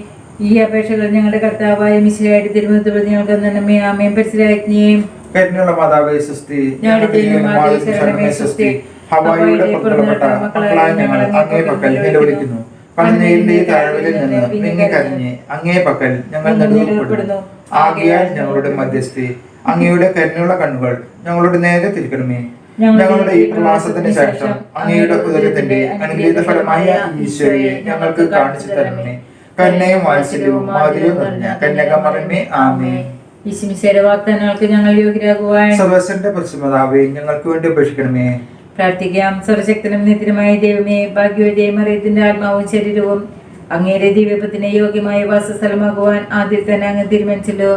ഈ അപേക്ഷകൾ ഞങ്ങളുടെ കർത്താവായ മിശിഹായുടെ തിരുമുഖത്തോട് ഞങ്ങൾക്ക് നന്മേ. ആമേൻ. പരിശുദ്ധരാജ്ഞിയെയും കരുണയുള്ള മാതാവേ സ്വസ്തി. ഞങ്ങളുടെ ദൈവമാതാവേ ശരണമേ സ്വസ്തി. ഹവായിയുടെ പുറപ്പെട്ട മക്കളായ ഞങ്ങൾ അങ്ങേ പക്കൽ നിലവിളിക്കുന്നു. കണ്ണീരിന്റെ താഴ്വരയിൽ നിന്ന് നീങ്ങി കരഞ്ഞ് അങ്ങേ പക്കൽ ഞങ്ങൾ നെടുവപ്പെടുന്നു. ആകയാൽ ഞങ്ങളുടെ മധ്യസ്ഥി, അങ്ങയുടെ കരുണയുള്ള കണ്ണുകൾ ഞങ്ങളുടെ നേരെ തിരിക്കണമേ. ഞങ്ങളുടെ ഈ പ്രവാസത്തിന് ശേഷം അങ്ങയുടെ ഉദരത്തിന്റെ അനുഗ്രഹീത ഫലമായ ഈശോയെ ഞങ്ങൾക്ക് കാണിച്ചു തരണമേ. കരുണയും വാത്സല്യവും മാധുര്യവും നിറഞ്ഞ കന്യകമറിയമേ, ആമേൻ. ഈശ്വമിശയുടെ വാഗ്ദാനങ്ങൾക്ക് ഞങ്ങൾ യോഗ്യരാകുവാൻ സർവ്വശക്തന്റെ പരിശുദ്ധമാതാവേ, ഞങ്ങൾക്ക് വേണ്ടി അപേക്ഷിക്കണമേ. പ്രാർത്ഥിക്കാം. സർവശക്തനും നിത്യനുമായ ദൈവമേ, ഭാഗ്യവതിയായ മറിയത്തിന്റെ ആത്മാവും ശരീരവും അങ്ങയുടെ ദിവ്യപ്പത്തിന് യോഗ്യമായ വാസസ്ഥലമാകുവാൻ ആദ്യം തന്നെ അങ്ങ് തീരുമാനിച്ചല്ലോ.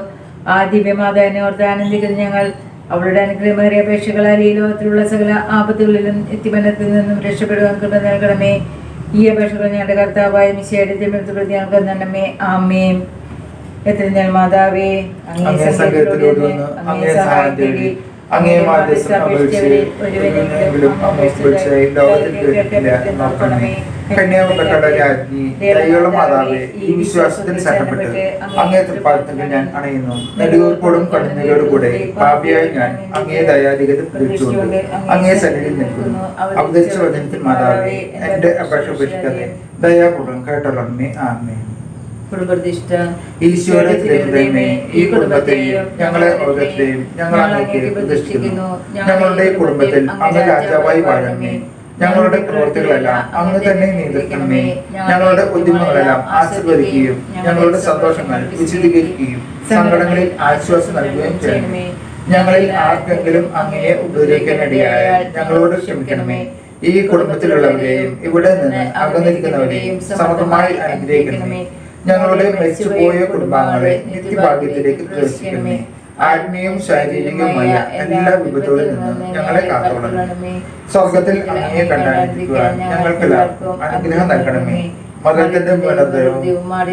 ആ ദിവ്യമാതാവിനെ ഓർത്ത് ആനന്ദിക്കുന്ന ഞങ്ങൾ അവളുടെ അനുഗ്രഹമേറിയ അപേക്ഷകളാൽ ഈ ലോകത്തിലുള്ള സകല ആപത്തുകളിലും എത്തിമനത്തിൽ നിന്നും രക്ഷപ്പെടുവാൻ കൃപ നൽകണമേ. ഈ അപേക്ഷകൾ ഞങ്ങളുടെ കർത്താവായ മിശിഹായുടെ തിരുമുഖത്തോട് ഞങ്ങൾക്ക് നന്മേ. ആമേൻ. എത്ര മാതാവേ, അങ്ങേ സങ്കേതത്തിലോട് വന്ന് അങ്ങേ സഹായം തേടി അങ്ങേ മാധ്യസ്ഥം അപേക്ഷിച്ചവരിൽ ഒരുവനെങ്കിലും അപേക്ഷിച്ചായി ലോകത്തിൽ കേട്ടിട്ടില്ല. നോക്കണമേ. കന്യാകുമാരിയുടെ രാജ്ഞി, ദയയുള്ള മാതാവേ, ഈ വിശ്വാസത്തിൽ ശരണപ്പെട്ട് അങ്ങേ തൃപ്പാദത്തിൽ ഞാൻ അണയുന്നു. നെടുവീർപ്പോടും കണ്ണുനീരോടുകൂടെ പാപിയായ ഞാൻ അങ്ങേ ദയാധികത പ്രതീക്ഷിച്ചുകൊണ്ട് അങ്ങേ സന്നിധിയിൽ നിൽക്കുന്നു. അവതരിച്ച വചനത്തിൽ മാതാവേ, എന്റെ അപേക്ഷ ഉപേക്ഷിക്കാതെ ദയാപൂർവ്വം കേട്ടൊള്ളണമേ. ആമേൻ. ഈശോയുടെ തിരുഹൃദയമേ, ഈ കുടുംബത്തെയും ഞങ്ങളെ ഓരോരുത്തരെയും ഞങ്ങൾ അങ്ങേക്ക് പ്രതിഷ്ഠിക്കുന്നു. ഞങ്ങളുടെ കുടുംബത്തിൽ അങ്ങ് രാജാവായി വാഴണമേ. ഞങ്ങളുടെ പ്രവൃത്തികളെല്ലാം അങ്ങ് തന്നെ നിയന്ത്രിക്കണമേ. ഞങ്ങളുടെ ഉദ്യമങ്ങളെല്ലാം ആശീർവദിക്കുകയും ഞങ്ങളുടെ സന്തോഷങ്ങൾ വിശദീകരിക്കുകയും സങ്കടങ്ങളിൽ ആശ്വാസം നൽകുകയും ചെയ്യണമേ. ഞങ്ങളിൽ ആർക്കെങ്കിലും അങ്ങയെ ഉപദ്രവിക്കാനിടയായാൽ ഞങ്ങളോട് ക്ഷമിക്കണമേ. ഈ കുടുംബത്തിലുള്ളവരെയും ഇവിടെ നിന്ന് അകന്നിരിക്കുന്നവരെയും സമൃദ്ധമായി അനുഗ്രഹിക്കണമേ. ഞങ്ങളുടെ മരിച്ചുപോയ കുടുംബാംഗങ്ങളെ നിത്യഭാഗ്യത്തിലേക്ക് പ്രവേശിക്കണമേ. ആത്മീയവും ശാരീരികവുമായ എല്ലാ വിപത്തുകളിൽ നിന്നും ഞങ്ങളെ കാത്തോളണമേ. സ്വർഗത്തിൽ അങ്ങയെ കണ്ടായിരിക്കുവാൻ ഞങ്ങൾക്കെല്ലാവർക്കും അനുഗ്രഹം നൽകണമേ. മരണത്തിന്റെ ബലവും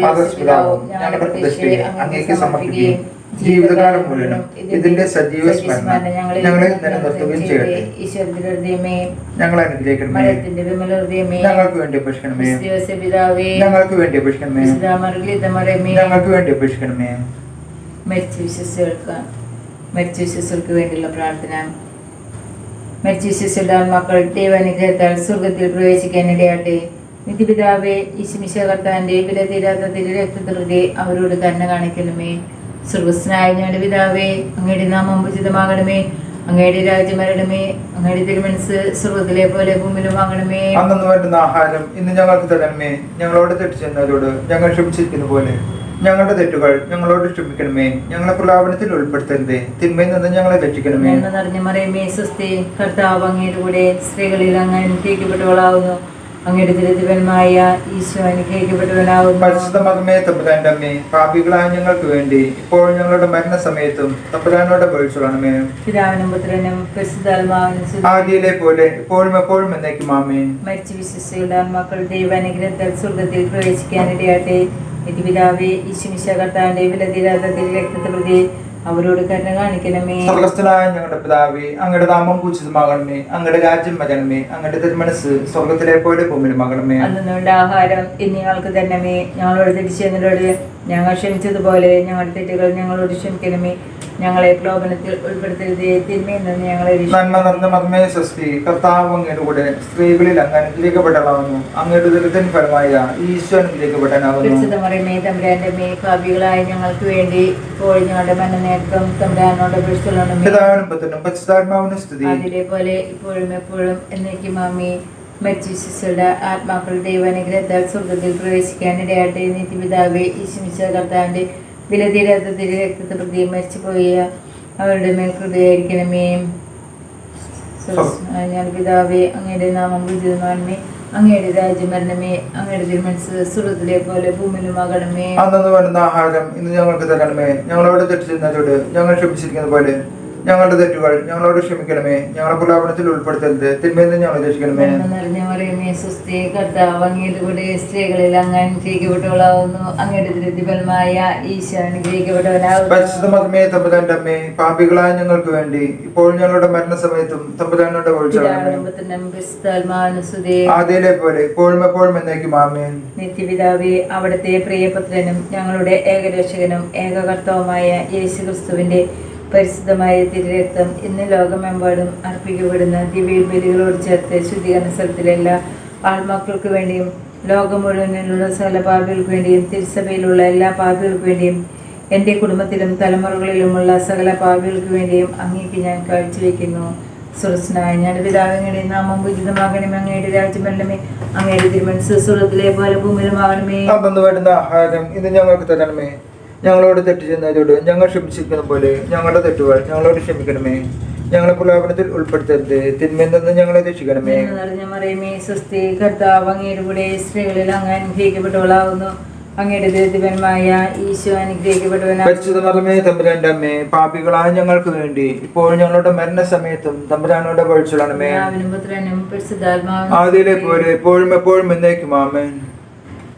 മതസ്പിതാവും ഞങ്ങളുടെ പ്രതിഷ്ഠയെ അങ്ങേക്ക് സമർപ്പിക്കുകയും ജീവിതകാലം മുഴുവനും ഇതിന്റെ സജീവ സ്മരണ ഞങ്ങളെ നിലനിർത്തുകയും ചെയ്യട്ടെ. ഞങ്ങളെ അനുഗ്രഹിക്കണമേ. ഞങ്ങൾക്ക് വേണ്ടി അപേക്ഷിക്കണമേ. ഞങ്ങൾക്ക് വേണ്ടി അപേക്ഷിക്കണമേ. ഞങ്ങൾക്ക് വേണ്ടി അപേക്ഷിക്കണമേ. മരിച്ച വിശ്വസികൾക്ക് വേണ്ടിയുള്ള പ്രാർത്ഥന. മരിച്ച വിശ്വസിയുടെ ആത്മാക്കൾ ദൈവാനുഗ്രഹത്താൽ സ്വർഗത്തിൽ പ്രവേശിക്കാനിടയാട്ടെ. നിത്യപിതാവേ, ഈശോമിശിഹാ കർത്താവിന്റെ വിലതീരാത്ത തിരുരക്തത്തിലൂടെ അവരോട് കരുണ കാണിക്കണമേ. സ്വർഗസ്നായ ഞങ്ങളുടെ പിതാവേ, അങ്ങയുടെ നാമം ഉചിതമാകണമേ. അങ്ങയുടെ രാജ്യം വരണമേ. അങ്ങയുടെ തിരുമനസ് സ്വർഗത്തിലെ പോലെ ഭൂമിയിലും ആകണമേ. അന്നു വേണ്ടുന്ന ആഹാരം ഇന്ന് ഞങ്ങൾക്ക് തരണമേ. ഞങ്ങളോട് തെറ്റ് ചെയ്യുന്നവരോട് ഞങ്ങൾ ക്ഷമിച്ചിരിക്കുന്ന പോലെ ഞങ്ങളുടെ തെറ്റുകൾ ഞങ്ങളോട് ക്ഷമിക്കണമേ. ഞങ്ങളെ പ്രലാപനത്തിൽ ഉൾപ്പെടുത്തരുതേ. തിന്മയിൽ നിന്ന് ഞങ്ങളെ രക്ഷിക്കണമേ. നിറഞ്ഞ മറിയമേ, സ്വസ്തി, കർത്താവ് അങ്ങയുടെ കൂടെ സ്ത്രീകളിൽ അങ്ങ് അനുഗ്രഹിക്കപ്പെട്ടവളാവുന്നു. അങ്ങയുടെ ദരിദ്രന്മായ ഈശോ അനുഗ്രഹിക്കപ്പെട്ടവനാവുന്നു. പരിശുദ്ധ മകമേ, തമ്പുരാന്റെ അമ്മേ, പാപികളായ ഞങ്ങൾക്ക് വേണ്ടി ഇപ്പോൾ ഞങ്ങളുടെ മരണസമയത്തും തമ്പുരാനോട് അപേക്ഷിക്കണമേ. പിതാവിനും പുത്രനും പരിശുദ്ധാത്മാവിനും ആദിയിലെ പോലെ ഇപ്പോഴും എപ്പോഴും എന്നേക്കും ആമേൻ. മരിച്ച വിശ്വസിയുടെ ആത്മാക്കൾ ദൈവാനുഗ്രഹത്താൽ സ്വർഗത്തിൽ പ്രവേശിക്കാനിടയാട്ടെ. പിതാവേ, ഈശോമിശിഹാ കർത്താവിന്റെ വിലതീരാത്ത തിരുരക്തത്തിലൂടെ അവരോട് കരുണ കാണിക്കണമേ. സ്വർഗസ്ഥനായ ഞങ്ങളുടെ പിതാവേ, അങ്ങയുടെ നാമം പൂജിതമാകണമേ. അങ്ങയുടെ രാജ്യം വരണമേ. അങ്ങയുടെ തിരുമനസ് സ്വർഗത്തിലെ പോലെ ഭൂമിയിലുമാകണമേ. അന്നുള്ള ആഹാരം ഇന്ന് ഞങ്ങൾക്ക് തരണമേ. ഞങ്ങളോട് തിരിച്ചവരോട് ഞങ്ങൾ ക്ഷമിച്ചതുപോലെ ഞങ്ങളുടെ തെറ്റുകൾ ഞങ്ങളോട് ക്ഷമിക്കണമേ. ഞങ്ങളെ പ്രലോഭനത്തിൽ ഉൾപ്പെടുത്തരുതേ. തിന്മയിൽ നിന്ന് ഞങ്ങളെ നന്മ നിറഞ്ഞ മർമ്മേ, സ്വസ്തി, കർത്താവ് അങ്ങയുടെ കൂടെ സ്ത്രീകളിൽ അങ്ങ് അനുഗ്രഹിക്കപ്പെട്ടവളാകുന്നു. അങ്ങയുടെ ദുരിതത്തിന് ഫലമായ ഈശോ അനുഗ്രഹിക്കപ്പെട്ടവനാകുന്നു. തമ്പുരാന്റെ അമ്മേ, പാപികളായ ഞങ്ങൾക്ക് വേണ്ടി ഇപ്പോൾ ഞങ്ങളുടെ മരണനേരത്തും തമ്പുരാനോട് അപേക്ഷിച്ചുകൊള്ളണമേ. പിതാവിനും പുത്രനും പരിശുദ്ധാത്മാവിനും സ്തുതി. അതിലേപോലെ ഇപ്പോഴും എപ്പോഴും എന്നേക്കും ആമേൻ. മരിച്ച വിശ്വസിയുടെ ആത്മാക്കൾ ദൈവാനുഗ്രഹത്താൽ സ്വർഗത്തിൽ പ്രവേശിക്കാനിടയാട്ടെ. നിത്യപിതാവേ, ഈശോമിശിഹാ കർത്താവിന്റെ വിലതീരാത്ത തിരുരക്തത്തെ പ്രതി മരിച്ചുപോയ അവരുടെ മേൽ കൃപയായിരിക്കണമേ. ഞാൻ പിതാവേ, അങ്ങയുടെ നാമം പൂജിതമാകണമേ. അങ്ങയുടെ രാജ്യം വരണമേ. അങ്ങയുടെ തിരുമനസ് സ്വർഗത്തിലെ പോലെ ഭൂമിയിലുമാകണമേ. അന്നു വേണ്ടുന്ന ആഹാരം ഇന്ന് ഞങ്ങൾക്ക് തരണമേ. ഞങ്ങളോട് തെറ്റ് ചെയ്യുന്നവരോട് ഞങ്ങൾ ക്ഷമിച്ചിരിക്കുന്ന പോലെ ഞങ്ങളുടെ തെറ്റുകൾ ഞങ്ങളോട് ക്ഷമിക്കണമേ. ഞങ്ങളെ പ്രലോഭനത്തിൽ ഉൾപ്പെടുത്തരുത്. തിന്മയിൽ നിന്ന് ഞങ്ങളെ രക്ഷിക്കണമേ. നിറഞ്ഞ മറിയമേ, സ്വസ്തി, കർത്താവ് അങ്ങയുടെ കൂടെ സ്ത്രീകളിൽ അങ്ങ് അനുഗ്രഹിക്കപ്പെട്ടവളാവുന്നു. അങ്ങയുടെ ദരിദ്രഫലമായ ഈശോ അനുഗ്രഹിക്കപ്പെട്ടവനാവുന്നു. പരിശുദ്ധ മകമേ, തമ്പുരാന്റെ അമ്മേ, പാപികളായ ഞങ്ങൾക്ക് വേണ്ടി ഇപ്പോൾ ഞങ്ങളുടെ മരണസമയത്തും തമ്പുരാനോട് അപേക്ഷിക്കണമേ. ആദിയിലെ പോലെ ഇപ്പോഴും എപ്പോഴും എന്നേക്കും ആമേൻ. നിത്യപിതാവേ, അവിടുത്തെ പ്രിയപുത്രനും ഞങ്ങളുടെ ഏകരക്ഷകനും ഏകകർത്താവുമായ യേശു ക്രിസ്തുവിന്റെ പരിശുദ്ധമായ തിരുരക്തം ഇന്ന് ലോകമെമ്പാടും അർപ്പിക്കപ്പെടുന്ന ദിവ്യ ബലികളോട് ചേർത്ത് ശുദ്ധീകരണ സ്ഥലത്തിലെല്ലാ ആത്മാക്കൾക്ക് വേണ്ടിയും ലോകം മുഴുവനിലുള്ള സകല പാപികൾക്ക് വേണ്ടിയും തിരുസഭയിലുള്ള എല്ലാ പാപികൾക്ക് വേണ്ടിയും എൻ്റെ കുടുംബത്തിലും തലമുറകളിലുമുള്ള സകല പാപികൾക്ക് വേണ്ടിയും അങ്ങേക്ക് ഞാൻ കാഴ്ചവെക്കുന്നു. സുരസ്നായ ഞാൻ പിതാവിങ്ങളുടെ നാമം പൂജിതമാകണമേ. അങ്ങയുടെ രാജ്യം വരണമേ. അങ്ങയുടെ തിരുമനസ് സ്വർഗ്ഗത്തിലെ പോലെ ഭൂമിയിലുമാകണമേ. വേണ്ടുന്ന ആഹാരം ഇന്ന് ഞങ്ങൾക്ക് തരണമേ. ഞങ്ങളോട് തെറ്റ് ചെയ്യുന്നവരോട് ഞങ്ങൾ ക്ഷമിച്ചിരിക്കുന്ന പോലെ ഞങ്ങളുടെ തെറ്റുകൾ ഞങ്ങളോട് ക്ഷമിക്കണമേ. ഞങ്ങളെ പ്രലോഭനത്തിൽ ഉൾപ്പെടുത്തരുത്. തിന്മയിൽ നിന്ന് ഞങ്ങളെ രക്ഷിക്കണമേ. നിറഞ്ഞ മറിയമേ, സ്വസ്തി, കർത്താവ് അങ്ങയുടെ കൂടെ സ്ത്രീകളിൽ അങ്ങ് അനുഗ്രഹിക്കപ്പെട്ടവളാവുന്നു. അങ്ങയുടെ ദരിദ്രഫലമായ ഈശോ അനുഗ്രഹിക്കപ്പെട്ടവനാകുന്നു. പരിശുദ്ധ മറിയമേ, തമ്പുരാന്റെ അമ്മേ, പാപികളായ ഞങ്ങൾക്ക് വേണ്ടി ഇപ്പോൾ ഞങ്ങളുടെ മരണസമയത്തും തമ്പുരാനോട് അപേക്ഷിക്കണമേ. പുത്രനും പരിശുദ്ധാത്മാവിനും ആദിയിലെ പോലെ എപ്പോഴും എപ്പോഴും എന്നേക്കും ആമേൻ.